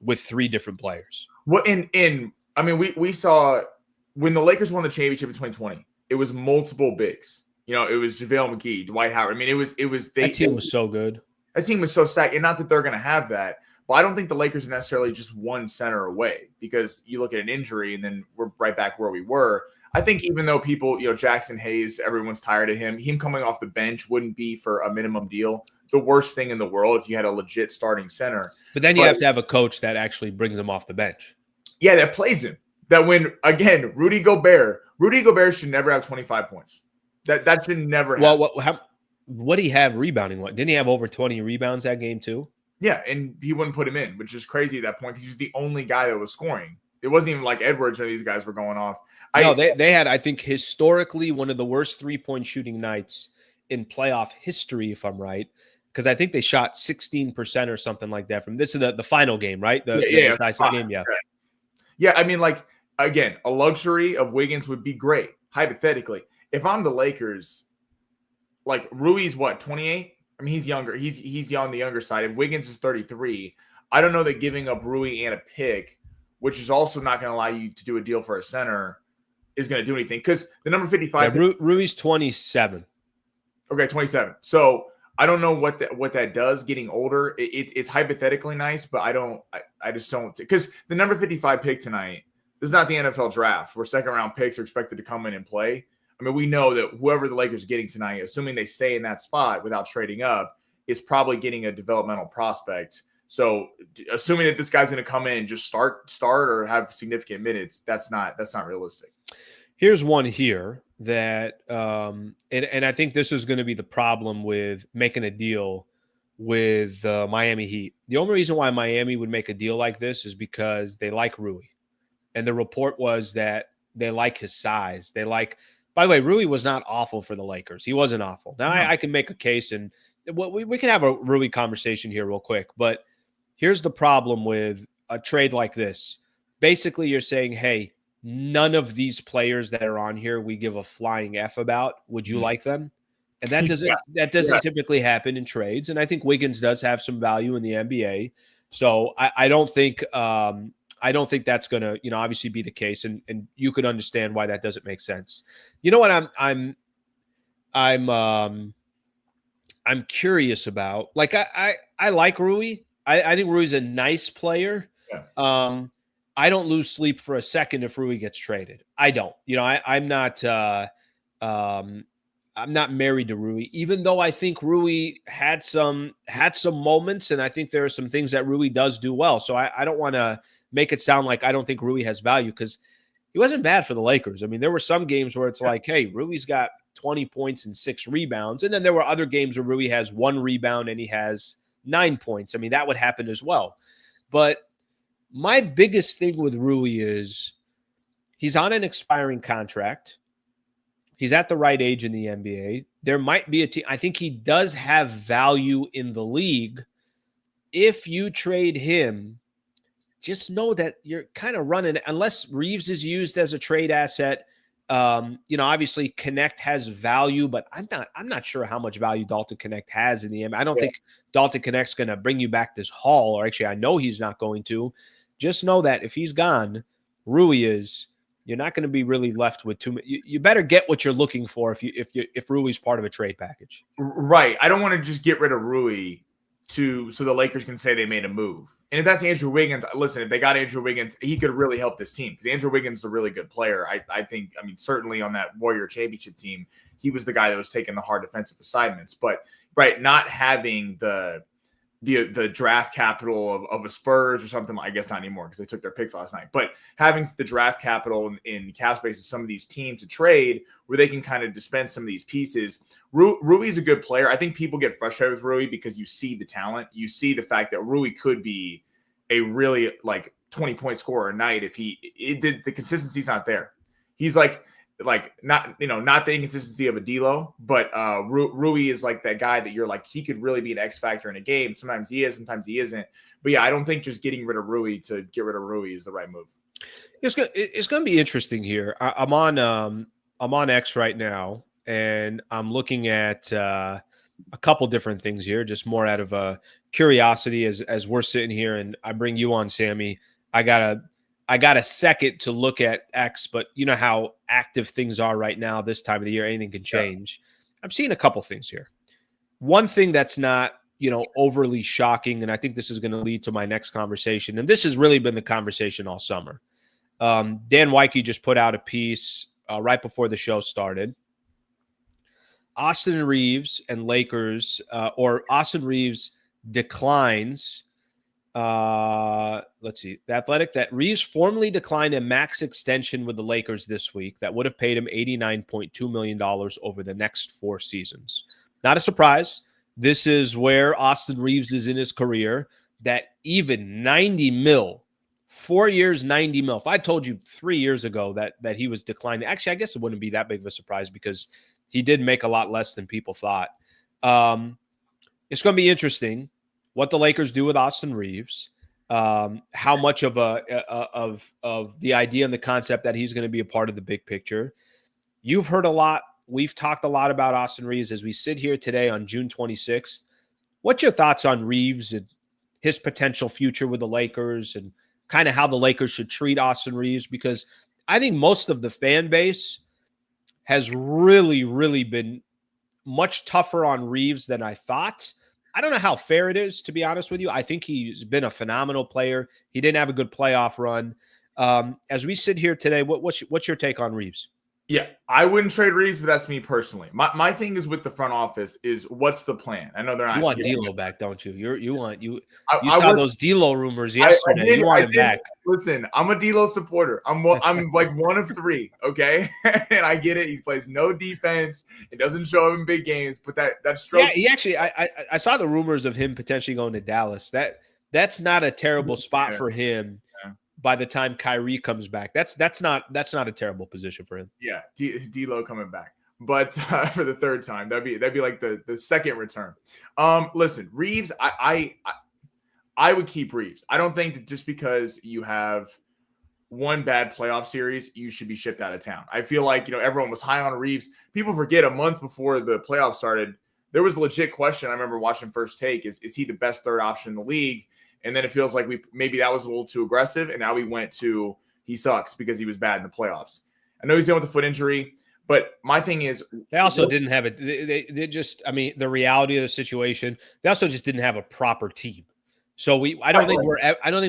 with 3 different players.
Well, I mean, we saw when the Lakers won the championship in 2020, it was multiple bigs. It was JaVale McGee, Dwight Howard. I mean, that
team was so good.
That team was so stacked, and not that they're going to have that. But I don't think the Lakers are necessarily just one center away, because you look at an injury and then we're right back where we were. I think even though people, Jackson Hayes, everyone's tired of him coming off the bench wouldn't be, for a minimum deal, the worst thing in the world if you had a legit starting center.
But then you have to have a coach that actually brings him off the bench.
Yeah, that plays him. That when, again, Rudy Gobert should never have 25 points. That should never happen.
Well, what did he have rebounding? Didn't he have over 20 rebounds that game too?
Yeah, and he wouldn't put him in, which is crazy at that point, because he was the only guy that was scoring. It wasn't even like Edwards or these guys were going off.
They had, I think, historically one of the worst 3-point shooting nights in playoff history, if I'm right, because I think they shot 16% or something like that from this is the final game, right? The decisive game, yeah.
Yeah, I mean, like, again, a luxury of Wiggins would be great, hypothetically. If I'm the Lakers, like, Rui's what, 28? I mean, he's younger. He's on the younger side. If Wiggins is 33, I don't know that giving up Rui and a pick, which is also not going to allow you to do a deal for a center, is going to do anything. Because the number 55,
Rui's 27.
Okay, 27. So I don't know what that does. Getting older, it's hypothetically nice, but I just don't, because the number 55 pick tonight, this is not the NFL draft where second round picks are expected to come in and play. I mean, we know that whoever the Lakers are getting tonight, assuming they stay in that spot without trading up, is probably getting a developmental prospect. So assuming that this guy's going to come in and just start or have significant minutes, that's not realistic.
Here's one here that, and I think this is going to be the problem with making a deal with Miami Heat. The only reason why Miami would make a deal like this is because they like Rui. And the report was that they like his size. By the way, Rui was not awful for the Lakers. He wasn't awful. Now, I can make a case, and we can have a Rui conversation here real quick. But here's the problem with a trade like this. basically you're saying, hey, none of these players that are on here we give a flying F about. Would you like them? And that doesn't typically happen in trades. And I think Wiggins does have some value in the NBA. So I don't think that's going to, obviously be the case. And you could understand why that doesn't make sense. You know what I'm curious about? Like I like Rui. I think Rui's a nice player.
Yeah.
I don't lose sleep for a second if Rui gets traded. I don't. I'm not married to Rui, even though I think Rui had some moments, and I think there are some things that Rui does do well. So I don't want to make it sound like I don't think Rui has value, because he wasn't bad for the Lakers. I mean, there were some games where it's like, hey, Rui's got 20 points and 6 rebounds. And then there were other games where Rui has 1 rebound and he has 9 points. I mean, that would happen as well. But my biggest thing with Rui is he's on an expiring contract. He's at the right age in the NBA. There might be a team. I think he does have value in the league. If you trade him, just know that you're kind of running, unless Reaves is used as a trade asset. Obviously Connect has value, but I'm not sure how much value Dalton Connect has in the NBA. I don't think Dalton Connect's going to bring you back this haul, or actually I know he's not going to. Just know that if he's gone, Rui is, you're not going to be really left with too much. You better get what you're looking for if Rui's part of a trade package.
Right. I don't want to just get rid of Rui so the Lakers can say they made a move. And if that's Andrew Wiggins, listen, if they got Andrew Wiggins, he could really help this team, because Andrew Wiggins is a really good player. I think, certainly on that Warrior championship team, he was the guy that was taking the hard defensive assignments. But not having the draft capital of a Spurs or something, I guess not anymore because they took their picks last night, but having the draft capital in cap space of some of these teams to trade where they can kind of dispense some of these pieces. Rui's a good player. I think people get frustrated with Rui because you see the talent. You see the fact that Rui could be a really 20-point scorer a night if the consistency's not there. He's not the inconsistency of a D'Lo, but Rui is like that guy that you're like, he could really be an X factor in a game. Sometimes he is, sometimes he isn't. But yeah, I don't think just getting rid of Rui to get rid of Rui is the right move.
It's going to be interesting here. I'm on X right now, and I'm looking at a couple different things here, just more out of curiosity as we're sitting here, and I bring you on, Sammy. I got a second to look at X, but you know how active things are right now this time of the year. Anything can change. Yeah. I'm seeing a couple things here. One thing that's not, overly shocking, and I think this is going to lead to my next conversation, and this has really been the conversation all summer. Dan Weike just put out a piece right before the show started. Austin Reaves and Lakers, or Austin Reaves declines. Let's see. The Athletic, that Reaves formally declined a max extension with the Lakers this week that would have paid him $89.2 million over the next 4 seasons. Not a surprise. This is where Austin Reaves is in his career, that even 90 mil, 4 years, 90 mil. If I told you 3 years ago that he was declining, actually, I guess it wouldn't be that big of a surprise because he did make a lot less than people thought. It's going to be interesting what the Lakers do with Austin Reaves, how much of the idea and the concept that he's going to be a part of the big picture. You've heard a lot. We've talked a lot about Austin Reaves as we sit here today on June 26th. What's your thoughts on Reaves and his potential future with the Lakers, and kind of how the Lakers should treat Austin Reaves? Because I think most of the fan base has really, really been much tougher on Reaves than I thought. I don't know how fair it is, to be honest with you. I think he's been a phenomenal player. He didn't have a good playoff run. As we sit here today, what's your take on Reaves?
Yeah, I wouldn't trade Reaves, but that's me personally. My thing is with the front office is, what's the plan? I know they're not.
You want D'Lo back, don't you? You saw those D'Lo rumors yesterday. You want him back.
Listen, I'm a D'Lo supporter. I'm like one of 3, okay? And I get it. He plays no defense. It doesn't show up in big games, but that's true.
Yeah, he actually. I saw the rumors of him potentially going to Dallas. That's not a terrible spot for him. By the time Kyrie comes back, that's not a terrible position for him.
Yeah, D'Lo coming back, but for the 3rd time, that'd be like the second return. Listen, Reaves, I would keep Reaves. I don't think that just because you have one bad playoff series, you should be shipped out of town. I feel like, everyone was high on Reaves. People forget a month before the playoffs started, there was a legit question. I remember watching First Take, is he the best third option in the league? And then it feels like maybe that was a little too aggressive. And now we went to he sucks because he was bad in the playoffs. I know he's dealing with the foot injury, but my thing is
they also didn't have it. They just, I mean, the reality of the situation, they also just didn't have a proper team. So I don't think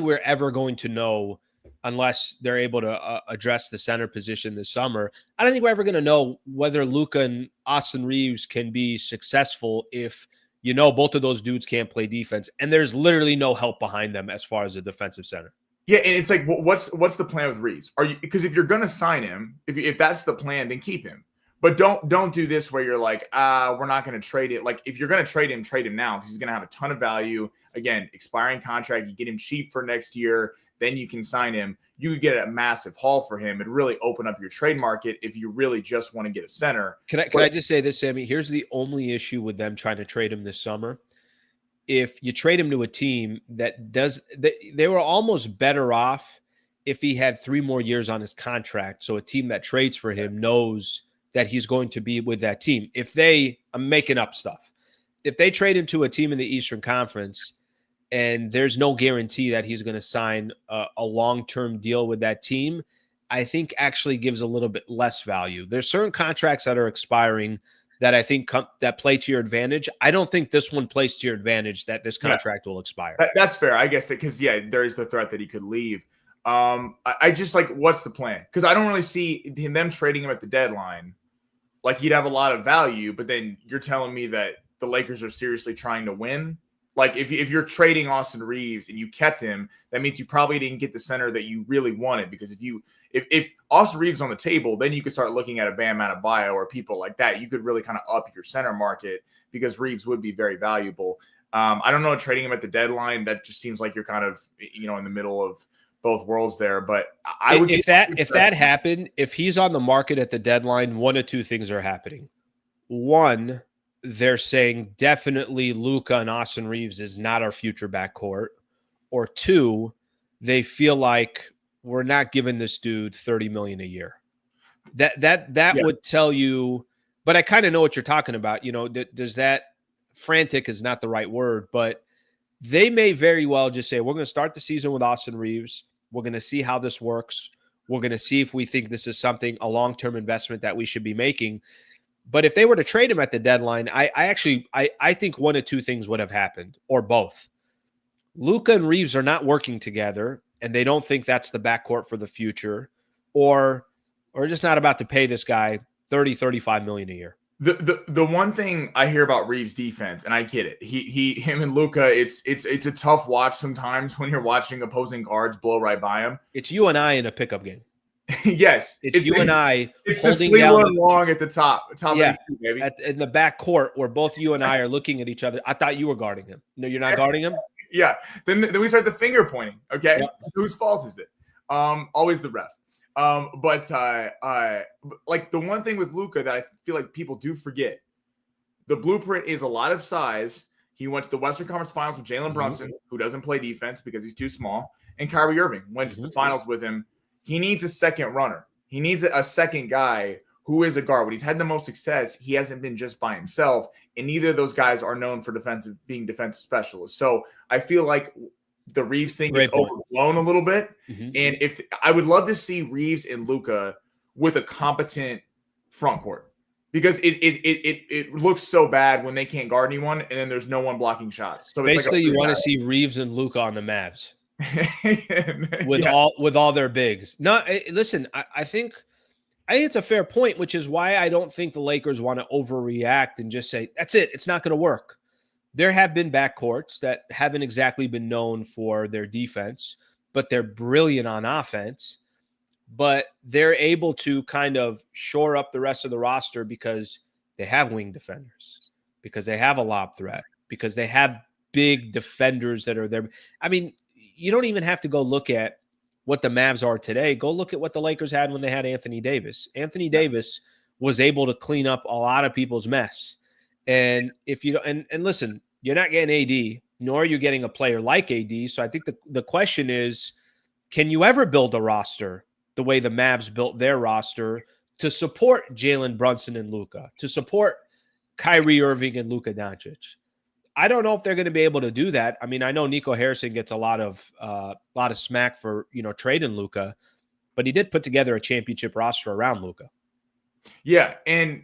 we're ever going to know unless they're able to address the center position this summer. I don't think we're ever going to know whether Luka and Austin Reaves can be successful if both of those dudes can't play defense, and there's literally no help behind them as far as a defensive center.
Yeah, and it's like, what's the plan with Reaves? Because if you're going to sign him, if that's the plan, then keep him. But don't do this where you're like, we're not going to trade it. Like, if you're going to trade him now because he's going to have a ton of value. Again, expiring contract, you get him cheap for next year, then you can sign him. You could get a massive haul for him and really open up your trade market if you really just want to get a center.
Can I just say this, Sammy? Here's the only issue with them trying to trade him this summer. If you trade him to a team that does, they were almost better off if he had 3 more years on his contract. So a team that trades for him knows that he's going to be with that team. I'm making up stuff. If they trade him to a team in the Eastern Conference and there's no guarantee that he's going to sign a long-term deal with that team, I think actually gives a little bit less value. There's certain contracts that are expiring that I think that play to your advantage. I don't think this one plays to your advantage that this contract will expire.
That's fair. I guess because, there is the threat that he could leave. I just like, what's the plan? Because I don't really see them trading him at the deadline. Like, he'd have a lot of value, but then you're telling me that the Lakers are seriously trying to win. Like, if you're trading Austin Reaves and you kept him, that means you probably didn't get the center that you really wanted. Because if Austin Reaves on the table, then you could start looking at a Bam Adebayo or people like that. You could really kind of up your center market because Reaves would be very valuable. I don't know, trading him at the deadline, that just seems like you're kind of, in the middle of both worlds there. But I would,
if that happened, if he's on the market at the deadline, one of two things are happening. One, they're saying definitely Luka and Austin Reaves is not our future backcourt. Or two, they feel like we're not giving this dude $30 million a year. That would tell you, but I kind of know what you're talking about. Does that, frantic is not the right word, but they may very well just say, we're going to start the season with Austin Reaves. We're going to see how this works. We're going to see if we think this is a long-term investment that we should be making. But if they were to trade him at the deadline, I think one of two things would have happened, or both. Luka and Reaves are not working together, and they don't think that's the backcourt for the future, or just not about to pay this guy $30-35 million a year.
The one thing I hear about Reaves' defense, and I get it, him and Luka, it's a tough watch sometimes when you're watching opposing guards blow right by him.
It's you and I in a pickup game.
Yes,
it's you and I.
It's the Sliwa long at the top.
Yeah, baby. In the backcourt where both you and I are looking at each other. I thought you were guarding him. No, you're not guarding him.
Yeah. Then we start the finger pointing. Okay, Whose fault is it? Always the ref. But like the one thing with Luka that I feel like people do forget, the blueprint is a lot of size. He went to the Western Conference Finals with Jalen Brunson, who doesn't play defense because he's too small, and Kyrie Irving went to the finals with him. He needs a second runner. He needs a second guy who is a guard. When he's had the most success, he hasn't been just by himself, and neither of those guys are known for being defensive specialists. So I feel like the Reaves thing is overblown a little bit. And if I would love to see Reaves and Luka with a competent front court, because it looks so bad when they can't guard anyone and then there's no one blocking shots. So
basically, you want to see Reaves and Luka on the Mavs with all their bigs. No, listen, I think it's a fair point, which is why I don't think the Lakers want to overreact and just say that's it. It's not going to work. There have been backcourts that haven't exactly been known for their defense, but they're brilliant on offense. But they're able to kind of shore up the rest of the roster because they have wing defenders, because they have a lob threat, because they have big defenders that are there. I mean, you don't even have to go look at what the Mavs are today. Go look at what the Lakers had when they had Anthony Davis. Anthony Davis was able to clean up a lot of people's mess. And if you don't, and listen, you're not getting AD, nor are you getting a player like AD. So I think the question is can you ever build a roster the way the Mavs built their roster to support Jalen Brunson and Luka, to support Kyrie Irving and Luka Doncic? I don't know if they're going to be able to do that. I mean, I know Nico Harrison gets a lot of smack for, trading Luka, but he did put together a championship roster around Luka.
Yeah, and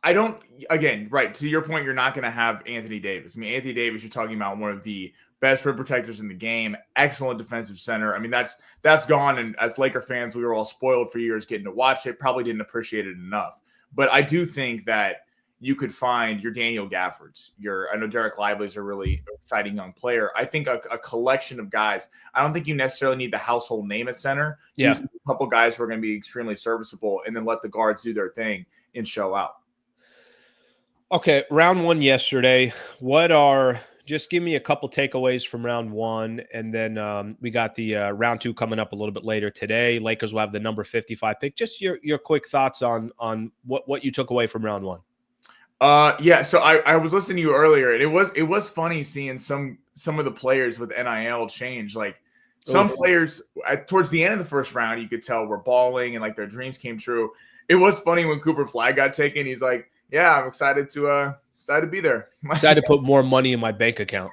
I don't, again, right, to your point, you're not going to have Anthony Davis. I mean, Anthony Davis, you're talking about one of the best rim protectors in the game, excellent defensive center. I mean, that's gone, and as Laker fans, we were all spoiled for years getting to watch it, probably didn't appreciate it enough. But I do think that you could find your Daniel Gaffords. I know Derek Lively's a really exciting young player. I think a collection of guys. I don't think you necessarily need the household name at center.
Yeah.
Use a couple guys who are going to be extremely serviceable, and then let the guards do their thing and show out.
Okay, round one yesterday. Just give me a couple takeaways from round one, and then we got the round two coming up a little bit later today. Lakers will have the number 55 pick. Just your quick thoughts on what you took away from round one.
Yeah. So I was listening to you earlier, and it was funny seeing some of the players with NIL change. Like some players towards the end of the first round, you could tell were balling and like their dreams came true. It was funny when Cooper Flag got taken. He's like, "Yeah, I'm excited to be there.
Excited to put more money in my bank account."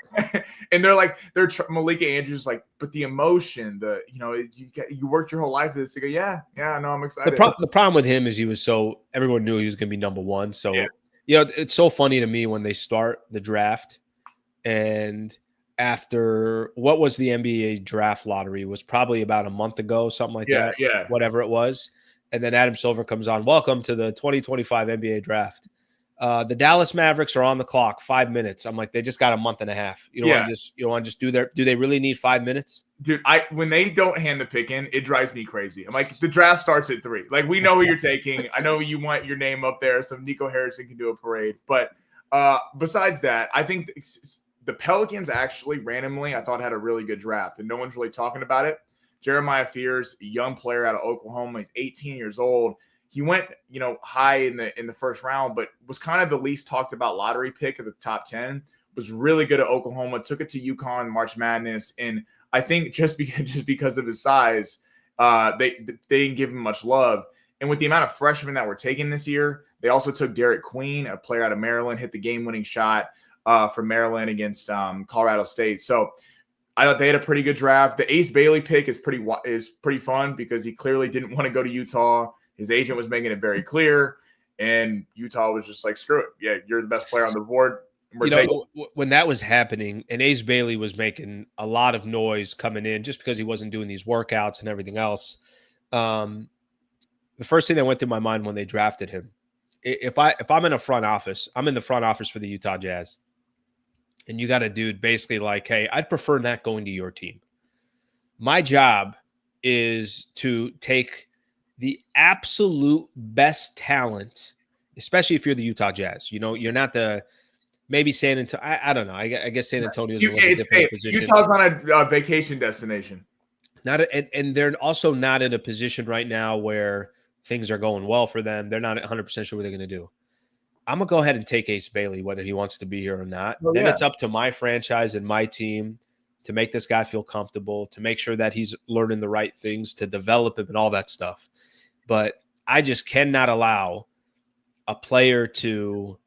And they're Malika Andrews like, but the emotion, you worked your whole life for this. They go, yeah, no, I'm excited.
The problem with him is everyone knew he was going to be number one. So. Yeah. It's so funny to me when they start the draft, and after what was the NBA draft lottery, it was probably about a month ago, something like that.
Yeah.
Whatever it was. And then Adam Silver comes on. Welcome to the 2025 NBA draft. The Dallas Mavericks are on the clock, 5 minutes. I'm like, they just got a month and a half. You don't want to just do they really need 5 minutes?
Dude, when they don't hand the pick in, it drives me crazy. I'm like, the draft starts at 3. Like, we know who you're taking. I know you want your name up there so Nico Harrison can do a parade. But besides that, I think the Pelicans actually randomly, I thought, had a really good draft, and no one's really talking about it. Jeremiah Fears, a young player out of Oklahoma. He's 18 years old. He went, high in the first round, but was kind of the least talked about lottery pick of the top 10. Was really good at Oklahoma. Took it to UConn, March Madness, and I think just because of his size, they didn't give him much love. And with the amount of freshmen that were taken this year, they also took Derek Queen, a player out of Maryland, hit the game-winning shot for Maryland against Colorado State. So I thought they had a pretty good draft. The Ace Bailey pick is pretty fun because he clearly didn't want to go to Utah. His agent was making it very clear, and Utah was just like, screw it. Yeah, you're the best player on the board.
When that was happening, and Ace Bailey was making a lot of noise coming in just because he wasn't doing these workouts and everything else. The first thing that went through my mind when they drafted him, if I'm in a front office, I'm in the front office for the Utah Jazz, and you got a dude basically like, hey, I'd prefer not going to your team. My job is to take the absolute best talent, especially if you're the Utah Jazz. You're not maybe San Antonio. I don't know. I guess San Antonio is a little different position.
Utah's not a vacation destination.
And they're also not in a position right now where things are going well for them. They're not 100% sure what they're going to do. I'm going to go ahead and take Ace Bailey, whether he wants to be here or not. Then it's up to my franchise and my team to make this guy feel comfortable, to make sure that he's learning the right things, to develop him and all that stuff. But I just cannot allow a player to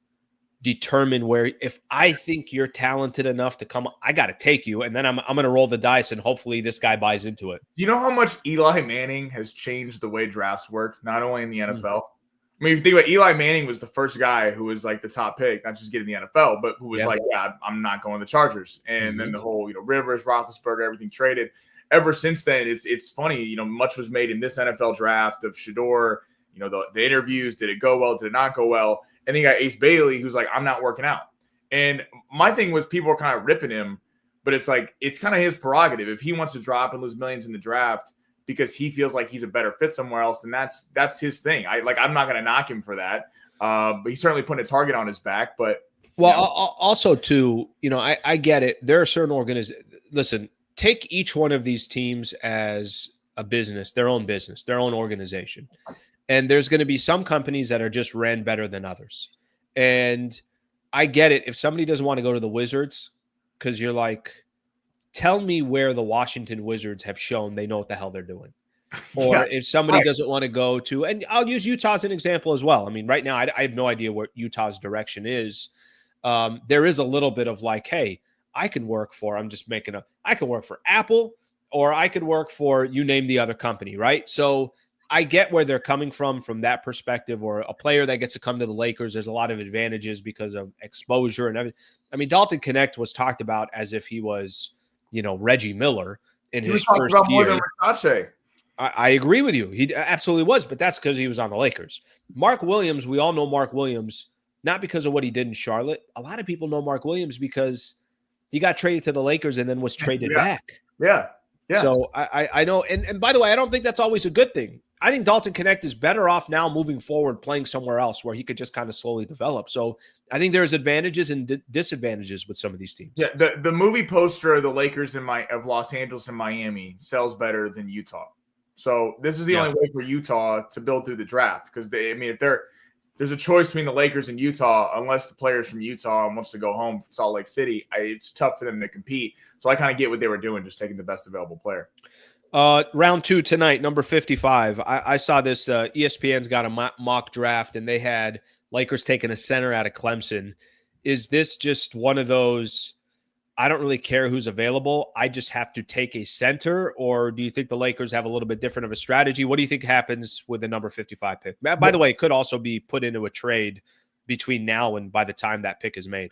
determine where, if I think you're talented enough to come, I got to take you. And then I'm going to roll the dice and hopefully this guy buys into it.
Do you know how much Eli Manning has changed the way drafts work, not only in the NFL? Mm-hmm. I mean, if you think about it, Eli Manning was the first guy who was like the top pick, not just getting the NFL, but who was I'm not going to the Chargers. And then the whole, Rivers, Roethlisberger, everything traded. Ever since then, it's funny, much was made in this NFL draft of Shador, the interviews, did it go well, did it not go well? And then you got Ace Bailey, who's like, I'm not working out. And my thing was people were kind of ripping him, but it's like, it's kind of his prerogative. If he wants to drop and lose millions in the draft because he feels like he's a better fit somewhere else, then that's his thing. I'm not going to knock him for that. But he's certainly putting a target on his back. But
also too, I get it. There are certain organizations. Listen, take each one of these teams as a business, their own organization. And there's going to be some companies that are just ran better than others. And I get it. If somebody doesn't want to go to the Wizards because you're like tell me where the Washington Wizards have shown they know what the hell they're doing. Or
Yeah,
if somebody
right.
doesn't want to go to, and I'll use Utah as an example as well. I mean, right now, I have no idea what Utah's direction is. There is a little bit of like, hey, I can work for, I can work for Apple, or I could work for, you name the other company, right? So I get where they're coming from that perspective, or a player that gets to come to the Lakers. There's a lot of advantages because of exposure and everything. I mean, Dalton Connect was talked about as if he was, Reggie Miller in
He
his
was talking
first
about more
year.
than Ricochet.
I agree with you. He absolutely was, but that's because he was on the Lakers. Mark Williams, we all know Mark Williams, not because of what he did in Charlotte. A lot of people know Mark Williams because he got traded to the Lakers and then was traded back.
Yeah.
So I know. And by the way, I don't think that's always a good thing. I think Dalton Connect is better off now moving forward, playing somewhere else where he could just kind of slowly develop. So I think there's advantages and disadvantages with some of these teams.
Yeah, the movie poster of the Lakers of Los Angeles and Miami sells better than Utah. So this is the only way for Utah to build through the draft, because if there's a choice between the Lakers and Utah, unless the players from Utah wants to go home from Salt Lake City, it's tough for them to compete. So I kind of get what they were doing, just taking the best available player.
Round 2 tonight, number 55. I saw this. ESPN's got a mock draft, and they had Lakers taking a center out of Clemson. Is this just one of those, I don't really care who's available, I just have to take a center? Or do you think the Lakers have a little bit different of a strategy? What do you think happens with the number 55 pick? By the way, it could also be put into a trade between now and by the time that pick is made.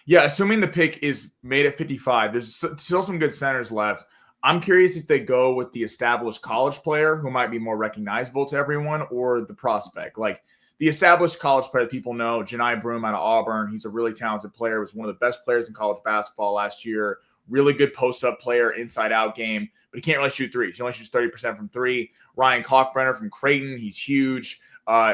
Yeah, assuming the pick is made at 55, there's still some good centers left. I'm curious if they go with the established college player who might be more recognizable to everyone, or the prospect. Like the established college player that people know, Janai Broome out of Auburn. He's a really talented player. Was one of the best players in college basketball last year. Really good post-up player, inside-out game, but he can't really shoot threes. He only shoots 30% from three. Ryan Kalkbrenner from Creighton. He's huge.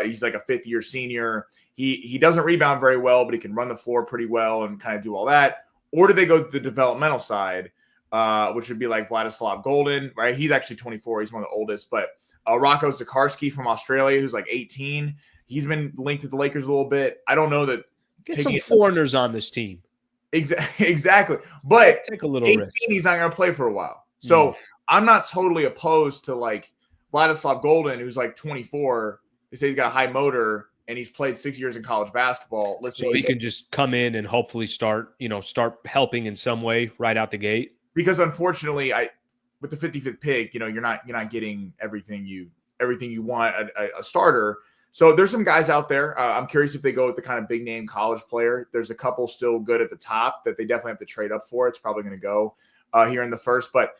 He's like a fifth-year senior. He doesn't rebound very well, but he can run the floor pretty well and kind of do all that. Or do they go to the developmental side, which would be like Vladislav Golden, right? He's actually 24. He's one of the oldest. But Rocco Zakarsky from Australia, who's like 18. He's been linked to the Lakers a little bit. I don't know that.
Get some foreigners on this team.
Exactly. But
take a little
18,
risk.
He's not going to play for a while. So I'm not totally opposed to like Vladislav Golden, who's like 24. They say he's got a high motor and he's played 6 years in college basketball.
So he can just come in and hopefully start helping in some way right out the gate.
Because unfortunately, with the 55th pick, you're not getting everything you want a starter. So there's some guys out there. I'm curious if they go with the kind of big name college player. There's a couple still good at the top that they definitely have to trade up for. It's probably going to go here in the first. But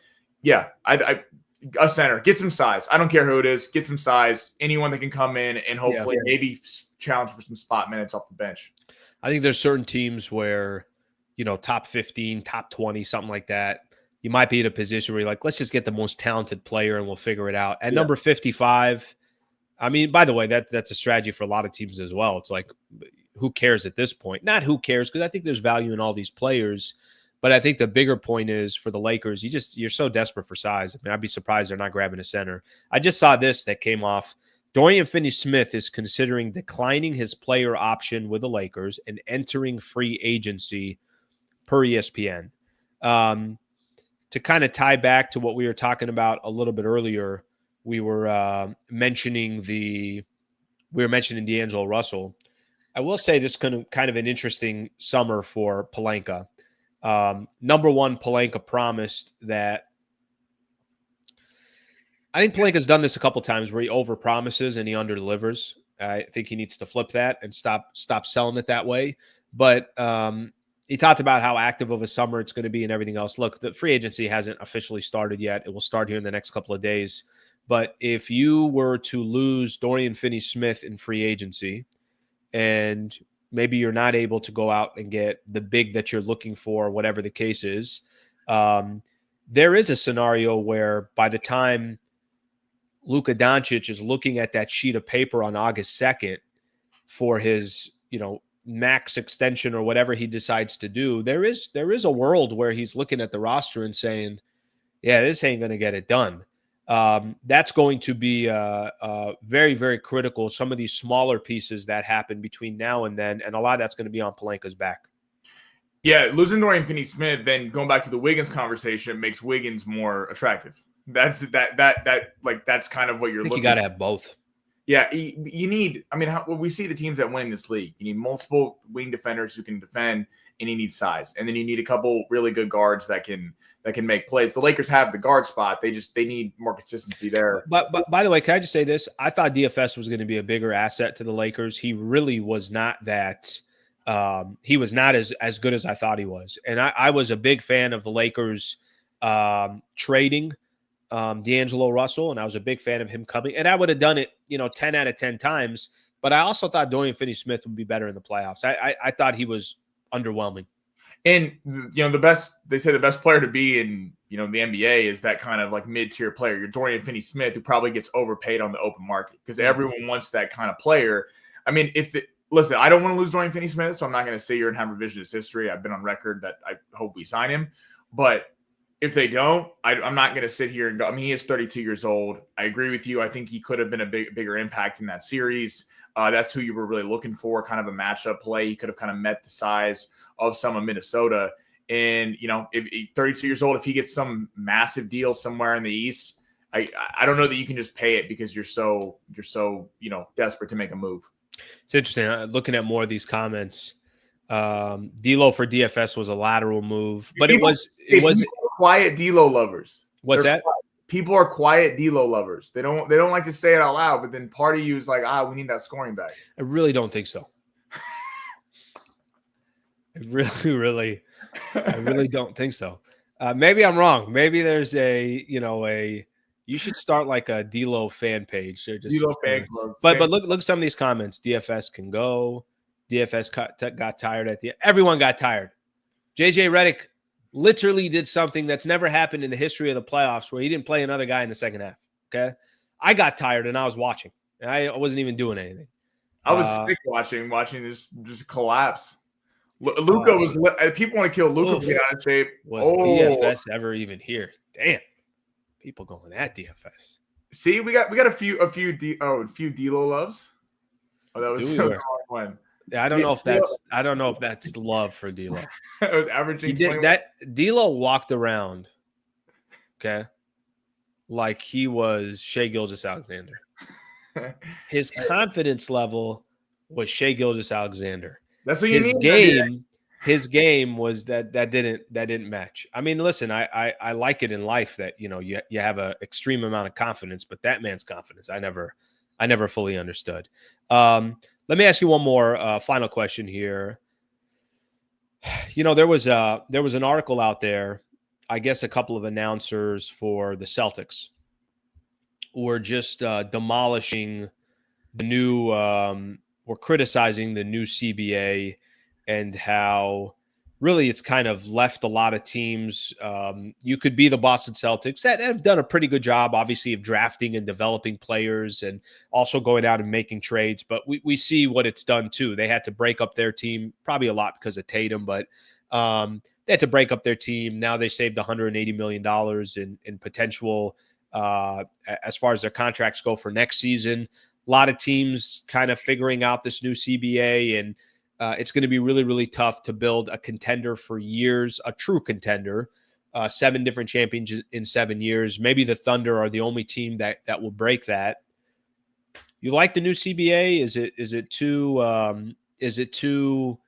yeah, a center, get some size. I don't care who it is. Get some size. Anyone that can come in and hopefully maybe challenge for some spot minutes off the bench.
I think there's certain teams where, top 15, top 20, something like that. You might be in a position where you're like, let's just get the most talented player and we'll figure it out. At number 55, I mean, by the way, that's a strategy for a lot of teams as well. It's like, who cares at this point? Not who cares, because I think there's value in all these players. But I think the bigger point is for the Lakers, you're so desperate for size. I mean, I'd be surprised they're not grabbing a center. I just saw this that came off. Dorian Finney-Smith is considering declining his player option with the Lakers and entering free agency per ESPN. To kind of tie back to what we were talking about a little bit earlier, we were mentioning D'Angelo Russell. I will say this kind of an interesting summer for Pelinka. Number one, Pelinka promised that. I think Pelinka's done this a couple times where he overpromises and he underdelivers. I think he needs to flip that and stop selling it that way. But he talked about how active of a summer it's going to be and everything else. Look, the free agency hasn't officially started yet. It will start here in the next couple of days. But if you were to lose Dorian Finney-Smith in free agency and maybe you're not able to go out and get the big that you're looking for, whatever the case is, there is a scenario where by the time Luka Doncic is looking at that sheet of paper on August 2nd for his, max extension or whatever he decides to do, there is a world where he's looking at the roster and saying, yeah, this ain't going to get it done. That's going to be very, very critical. Some of these smaller pieces that happen between now and then, and a lot of that's going to be on Pelinka's back.
Yeah, losing Dorian Finney-Smith, then going back to the Wiggins conversation, makes Wiggins more attractive. That's that's kind of what you're
I think you
looking
got to
at.
have both.
Yeah, you need. I mean, well, we see the teams that win in this league. You need multiple wing defenders who can defend, and you need size, and then you need a couple really good guards that can make plays. The Lakers have the guard spot. They need more consistency there.
But by the way, can I just say this? I thought DFS was going to be a bigger asset to the Lakers. He really was not that. He was not as good as I thought he was, and I was a big fan of the Lakers trading D'Angelo Russell, and I was a big fan of him coming. And I would have done it, 10 out of 10 times. But I also thought Dorian Finney-Smith would be better in the playoffs. I thought he was underwhelming.
And they say the best player to be in the NBA is that kind of like mid-tier player. Your Dorian Finney-Smith, who probably gets overpaid on the open market because everyone wants that kind of player. I mean, listen, I don't want to lose Dorian Finney-Smith, so I'm not going to sit here and have revisionist history. I've been on record that I hope we sign him, but if they don't, I'm not going to sit here and go. I mean, he is 32 years old. I agree with you. I think he could have been a bigger impact in that series. That's who you were really looking for, kind of a matchup play. He could have kind of met the size of some of Minnesota. And, if 32 years old, if he gets some massive deal somewhere in the East, I don't know that you can just pay it because you're so desperate to make a move.
It's interesting. Looking at more of these comments, D'Lo for DFS was a lateral move, but it was
quiet D'Lo lovers.
What's that?
Quiet. People are quiet D'Lo lovers. They don't like to say it out loud, but then part of you is like, we need that scoring back.
I really don't think so. I really don't think so. Maybe I'm wrong. Maybe there's you should start like a D'Lo fan page.
D'Lo fan club.
But look at some of these comments. DFS can go. DFS got tired at the end. Everyone got tired. JJ Redick literally did something that's never happened in the history of the playoffs where he didn't play another guy in the second half. Okay. I got tired and I was watching. I wasn't even doing anything.
I was sick watching this just collapse. Luka was people want to kill Luka to get out of shape.
Was DFS ever even here? Damn. People going at DFS.
See, we got a few D'Lo loves. Oh, that was the wrong one.
I don't know if that's love for D'Lo.
It was averaging.
D'Lo walked around, okay, like he was Shai Gilgeous-Alexander. His confidence level was Shai Gilgeous-Alexander.
That's what you need.
His game was that didn't match. I mean, listen, I like it in life that you have an extreme amount of confidence, but that man's confidence I never fully understood. Let me ask you one more final question here. There was an article out there. I guess a couple of announcers for the Celtics were just demolishing the new, or criticizing the new CBA and how really it's kind of left a lot of teams. You could be the Boston Celtics that have done a pretty good job, obviously, of drafting and developing players and also going out and making trades. But we see what it's done, too. They had to break up their team, probably a lot because of Tatum, but they had to break up their team. Now they saved $180 million in potential as far as their contracts go for next season. A lot of teams kind of figuring out this new CBA, and it's going to be really, really tough to build a contender for years, a true contender, 7 different champions in 7 years. Maybe the Thunder are the only team that will break that. You like the new CBA? Is it too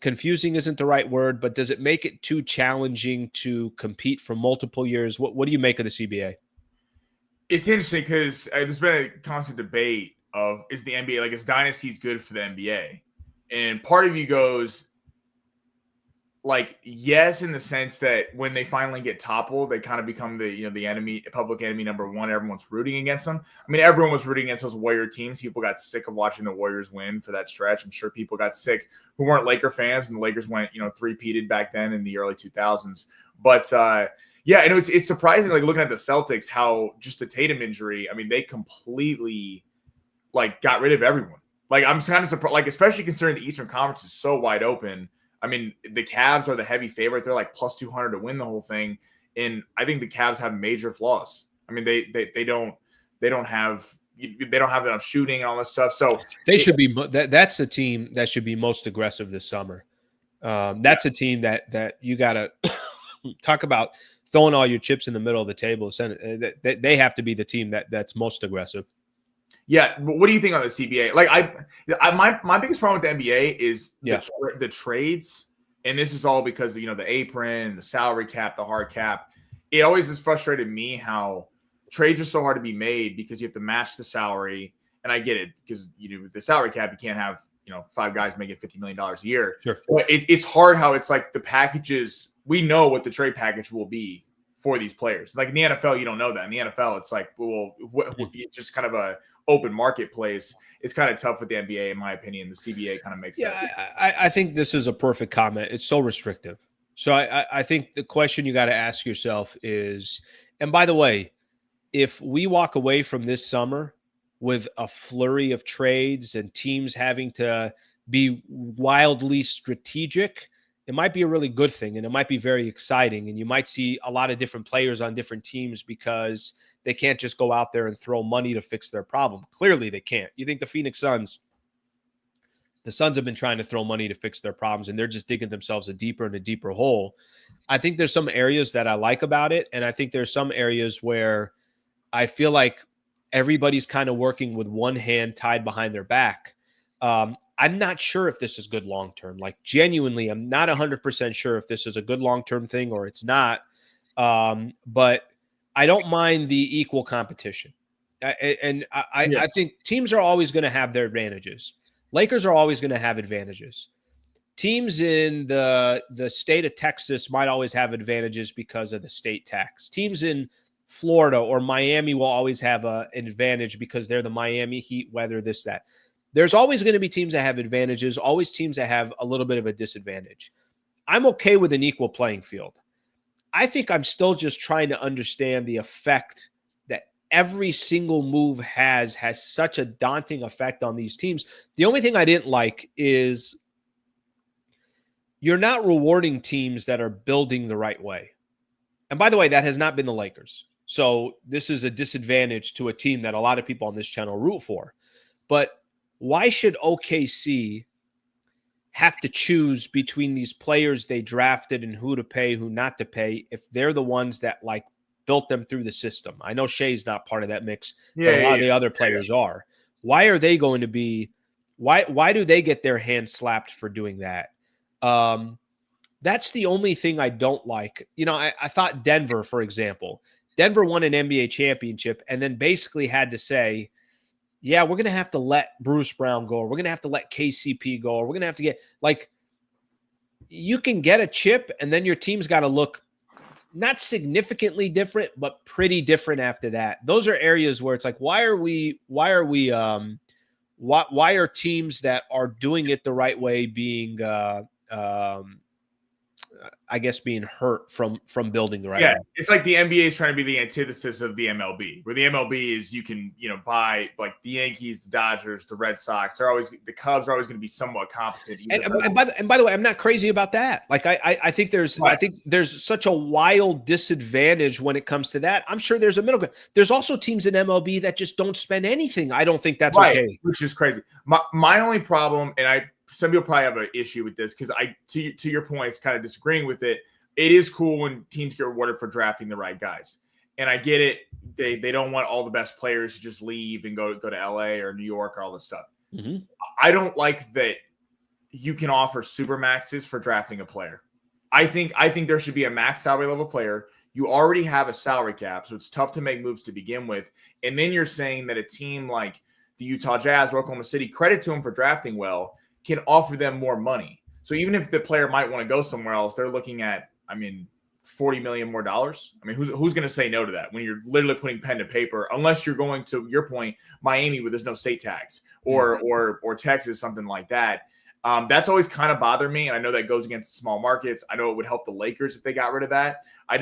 confusing? Isn't the right word, but does it make it too challenging to compete for multiple years? What do you make of the CBA?
It's interesting because there's been a constant debate of, is the NBA, like, is dynasties good for the NBA? And part of you goes, like, yes, in the sense that when they finally get toppled, they kind of become the enemy, public enemy number one. Everyone's rooting against them. I mean, everyone was rooting against those Warrior teams. People got sick of watching the Warriors win for that stretch. I'm sure people got sick who weren't Laker fans, and the Lakers went, three-peated back then in the early 2000s. But yeah, and it's surprising, like, looking at the Celtics, how just the Tatum injury, I mean, they completely, like, got rid of everyone. Like, I'm kind of surprised, like, especially considering the Eastern Conference is so wide open. I mean, the Cavs are the heavy favorite. They're like plus 200 to win the whole thing. And I think the Cavs have major flaws. I mean, they don't have enough shooting and all this stuff. So
they should be. That's the team that should be most aggressive this summer. That's a team that you got to talk about throwing all your chips in the middle of the table. So they have to be the team that's most aggressive.
Yeah, but what do you think on the CBA? Like, my biggest problem with the NBA is the trades, and this is all because of, the apron, the salary cap, the hard cap. It always has frustrated me how trades are so hard to be made because you have to match the salary, and I get it because with the salary cap you can't have 5 guys making $50 million a year.
Sure,
but it's hard how it's like the packages. We know what the trade package will be for these players. Like in the NFL, you don't know that. In the NFL, it's like, it's just kind of a open marketplace. It's kind of tough with the NBA, in my opinion. The CBA kind of makes that.
I think this is a perfect comment. It's so restrictive. So I think the question you got to ask yourself is, and by the way, if we walk away from this summer with a flurry of trades and teams having to be wildly strategic, it might be a really good thing, and it might be very exciting, and you might see a lot of different players on different teams because they can't just go out there and throw money to fix their problem. Clearly they can't. You think the Phoenix Suns have been trying to throw money to fix their problems, and they're just digging themselves a deeper hole. I think there's some areas that I like about it, and I think there's some areas where I feel like everybody's kind of working with one hand tied behind their back. I'm not sure if this is good long-term. Like, genuinely, I'm not 100% sure if this is a good long-term thing or it's not. But I don't mind the equal competition. I think teams are always going to have their advantages. Lakers are always going to have advantages. Teams in the state of Texas might always have advantages because of the state tax. Teams in Florida or Miami will always have an advantage because they're the Miami Heat, weather, this, that. There's always going to be teams that have advantages, always teams that have a little bit of a disadvantage. I'm okay with an equal playing field. I think I'm still just trying to understand the effect that every single move has such a daunting effect on these teams. The only thing I didn't like is you're not rewarding teams that are building the right way. And by the way, that has not been the Lakers. So this is a disadvantage to a team that a lot of people on this channel root for. But why should OKC have to choose between these players they drafted and who to pay, who not to pay, if they're the ones that built them through the system? I know Shea's not part of that mix, but a lot of the other players are. Why are they going to be? Why do they get their hands slapped for doing that? That's the only thing I don't like. I thought Denver, for example, Denver won an NBA championship and then basically had to say, yeah, we're going to have to let Bruce Brown go, or we're going to have to let KCP go, or we're going to have to get, you can get a chip and then your team's got to look not significantly different, but pretty different after that. Those are areas where it's like, why are teams that are doing it the right way being, being hurt from building the right way?
It's like the NBA is trying to be the antithesis of the MLB, where the MLB is you can buy like the Yankees, the Dodgers, the Red Sox. The Cubs are always going to be somewhat competent.
And by the way, I'm not crazy about that. Like I think there's such a wild disadvantage when it comes to that. I'm sure there's a middle ground. There's also teams in MLB that just don't spend anything. I don't think that's okay.
Which is crazy. My only problem, and some people probably have an issue with this because to your point, it's kind of disagreeing with it. It is cool when teams get rewarded for drafting the right guys. And I get it. They don't want all the best players to just leave and go to LA or New York or all this stuff.
Mm-hmm.
I don't like that you can offer super maxes for drafting a player. I think there should be a max salary level player. You already have a salary cap, so it's tough to make moves to begin with. And then you're saying that a team like the Utah Jazz or Oklahoma City, credit to them for drafting well, can offer them more money. So even if the player might want to go somewhere else, they're looking at, $40 million more dollars. Who's going to say no to that when you're literally putting pen to paper, unless you're going to your point, Miami, where there's no state tax, or Texas, something like that. That's always kind of bothered me. And I know that goes against small markets. I know it would help the Lakers if they got rid of that. I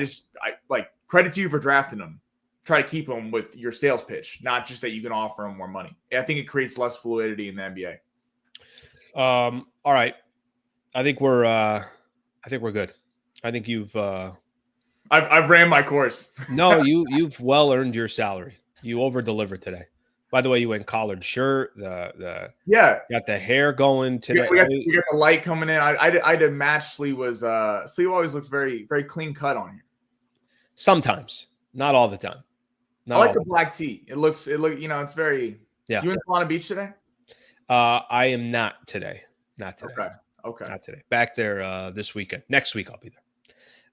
credit to you for drafting them. Try to keep them with your sales pitch, not just that you can offer them more money. I think it creates less fluidity in the NBA.
All right. I think we're good. I think you've
I've ran my course.
No, you've well earned your salary. You over-delivered today. By the way, you went collared shirt. The
Yeah,
got the hair going today.
we got the light coming in. I had to match Sliwa's. Sliwa always looks very very clean cut on here.
Sometimes, not all the time.
I like the black tee. It look. It's very.
Yeah.
You in Solana Beach today?
I am not today. Not today.
Okay.
Not today. Back there this weekend. Next week I'll be there.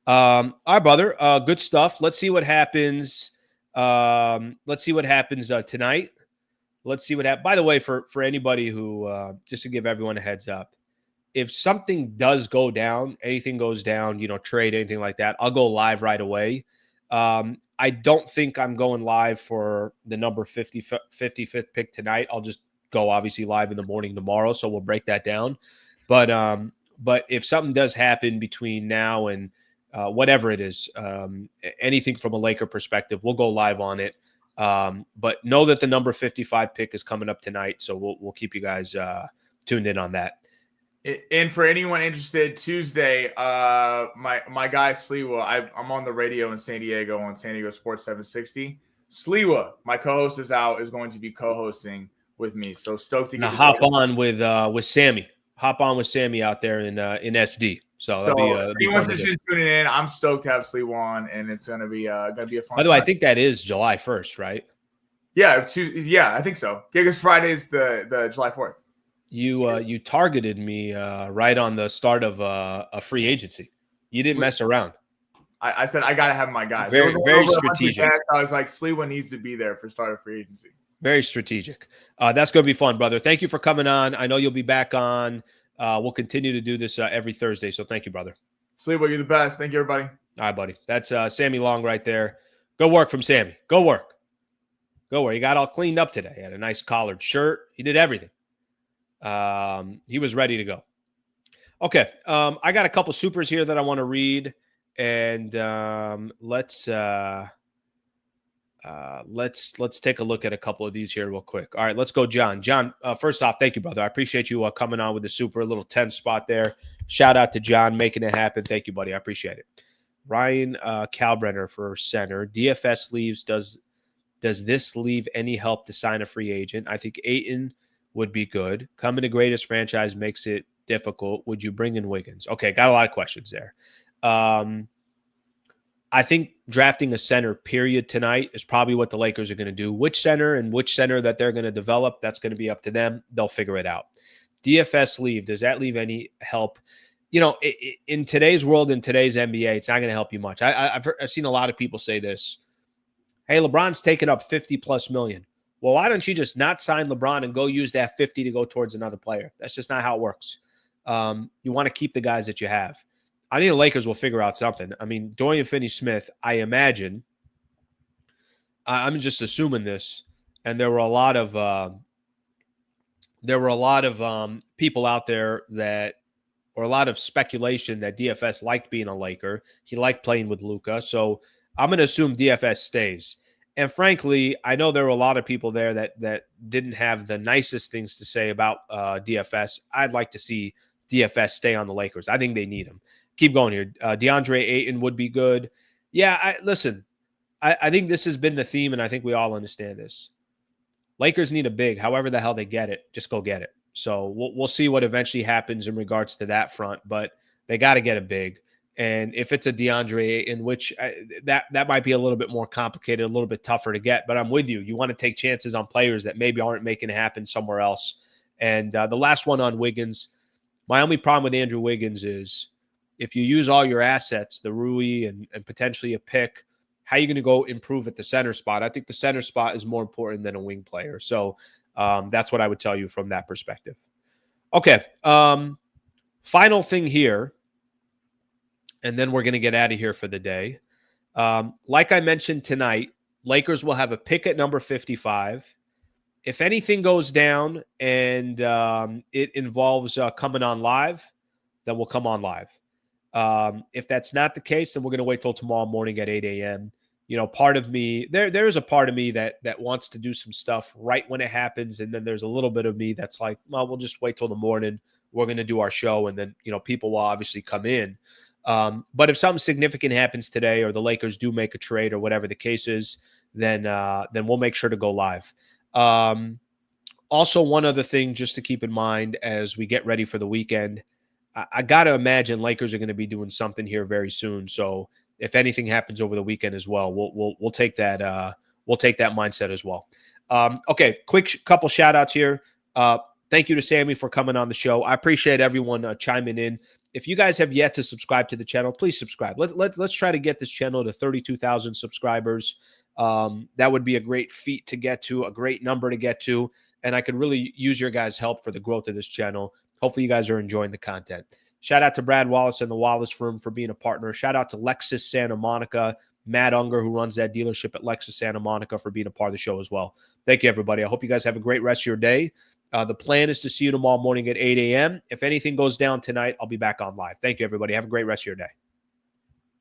All right, brother. Good stuff. Let's see what happens. Let's see what happens tonight. Let's see what happens. By the way, for anybody who, just to give everyone a heads up, if something does go down, anything goes down, trade, anything like that, I'll go live right away. I don't think I'm going live for the number 55th pick tonight. I'll just go obviously live in the morning tomorrow. So we'll break that down. But if something does happen between now and whatever it is, anything from a Laker perspective, we'll go live on it. But know that the number 55 pick is coming up tonight. So we'll keep you guys tuned in on that.
And for anyone interested, Tuesday, my guy Sliwa, I'm on the radio in San Diego on San Diego Sports 760. Sliwa, my co-host is going to be co-hosting with me. So stoked to get to
hop on with Sammy. Hop on with Sammy out there in SD. So that'll be
anyone's interested in tuning in, I'm stoked to have Sliwa on, and it's gonna be a fun.
By the way, I think that is July 1st, right?
Yeah, I think so. Because Friday is the July 4th.
You targeted me right on the start of a free agency. You didn't mess around.
I said I gotta have my guy.
Very strategic.
I was like, Sliwa needs to be there for start of free agency.
Very strategic. That's going to be fun, brother. Thank you for coming on. I know you'll be back on. We'll continue to do this every Thursday. So thank you, brother.
Sliwa, you're the best. Thank you, everybody.
All right, buddy. That's Sammy Long right there. Go work from Sammy. Go work. He got all cleaned up today. He had a nice collared shirt. He did everything. He was ready to go. Okay. I got a couple supers here that I want to read. And let's take a look at a couple of these here real quick. All right, let's go, John. John, first off, thank you, brother. I appreciate you coming on with the super, little 10 spot there. Shout out to John making it happen. Thank you, buddy. I appreciate it. Ryan Kalbrenner for center. DFS leaves. Does this leave any help to sign a free agent? I think Ayton would be good. Coming to greatest franchise makes it difficult. Would you bring in Wiggins? Okay, got a lot of questions there. I think drafting a center period tonight is probably what the Lakers are going to do. Which center that they're going to develop, that's going to be up to them. They'll figure it out. DFS leave. Does that leave any help? In today's world, in today's NBA, it's not going to help you much. I've seen a lot of people say this. Hey, LeBron's taking up 50 plus million. Well, why don't you just not sign LeBron and go use that 50 to go towards another player? That's just not how it works. You want to keep the guys that you have. I think the Lakers will figure out something. I mean, Dorian Finney-Smith, I imagine, I'm just assuming this, and there were a lot of people out there or a lot of speculation that DFS liked being a Laker. He liked playing with Luka, so I'm going to assume DFS stays. And frankly, I know there were a lot of people there that didn't have the nicest things to say about DFS. I'd like to see DFS stay on the Lakers. I think they need him. Keep going here. DeAndre Ayton would be good. Yeah, I think this has been the theme, and I think we all understand this. Lakers need a big. However the hell they get it, just go get it. So we'll see what eventually happens in regards to that front, but they got to get a big. And if it's a DeAndre Ayton, which that might be a little bit more complicated, a little bit tougher to get, but I'm with you. You want to take chances on players that maybe aren't making it happen somewhere else. And the last one on Wiggins, my only problem with Andrew Wiggins is if you use all your assets, the Rui and potentially a pick, how are you going to go improve at the center spot? I think the center spot is more important than a wing player. So that's what I would tell you from that perspective. Okay. Final thing here, and then we're going to get out of here for the day. Like I mentioned tonight, Lakers will have a pick at number 55. If anything goes down and it involves coming on live, then we'll come on live. If that's not the case, then we're going to wait till tomorrow morning at 8 a.m. Part of me, there is a part of me that wants to do some stuff right when it happens. And then there's a little bit of me that's like, well, we'll just wait till the morning. We're going to do our show. And then, people will obviously come in. But if something significant happens today or the Lakers do make a trade or whatever the case is, then we'll make sure to go live. Also, one other thing just to keep in mind as we get ready for the weekend, I got to imagine Lakers are going to be doing something here very soon. So if anything happens over the weekend as well, we'll take that we'll take that mindset as well. Okay, quick couple shout outs here. Thank you to Sammy for coming on the show. I appreciate everyone chiming in. If you guys have yet to subscribe to the channel, please subscribe. Let's try to get this channel to 32,000 subscribers. That would be a great feat to get to, a great number to get to, and I could really use your guys' help for the growth of this channel. Hopefully you guys are enjoying the content. Shout out to Brad Wallace and the Wallace firm for being a partner. Shout out to Lexus Santa Monica, Matt Unger, who runs that dealership at Lexus Santa Monica, for being a part of the show as well. Thank you, everybody. I hope you guys have a great rest of your day. The plan is to see you tomorrow morning at 8 a.m. If anything goes down tonight, I'll be back on live. Thank you, everybody. Have a great rest of your day.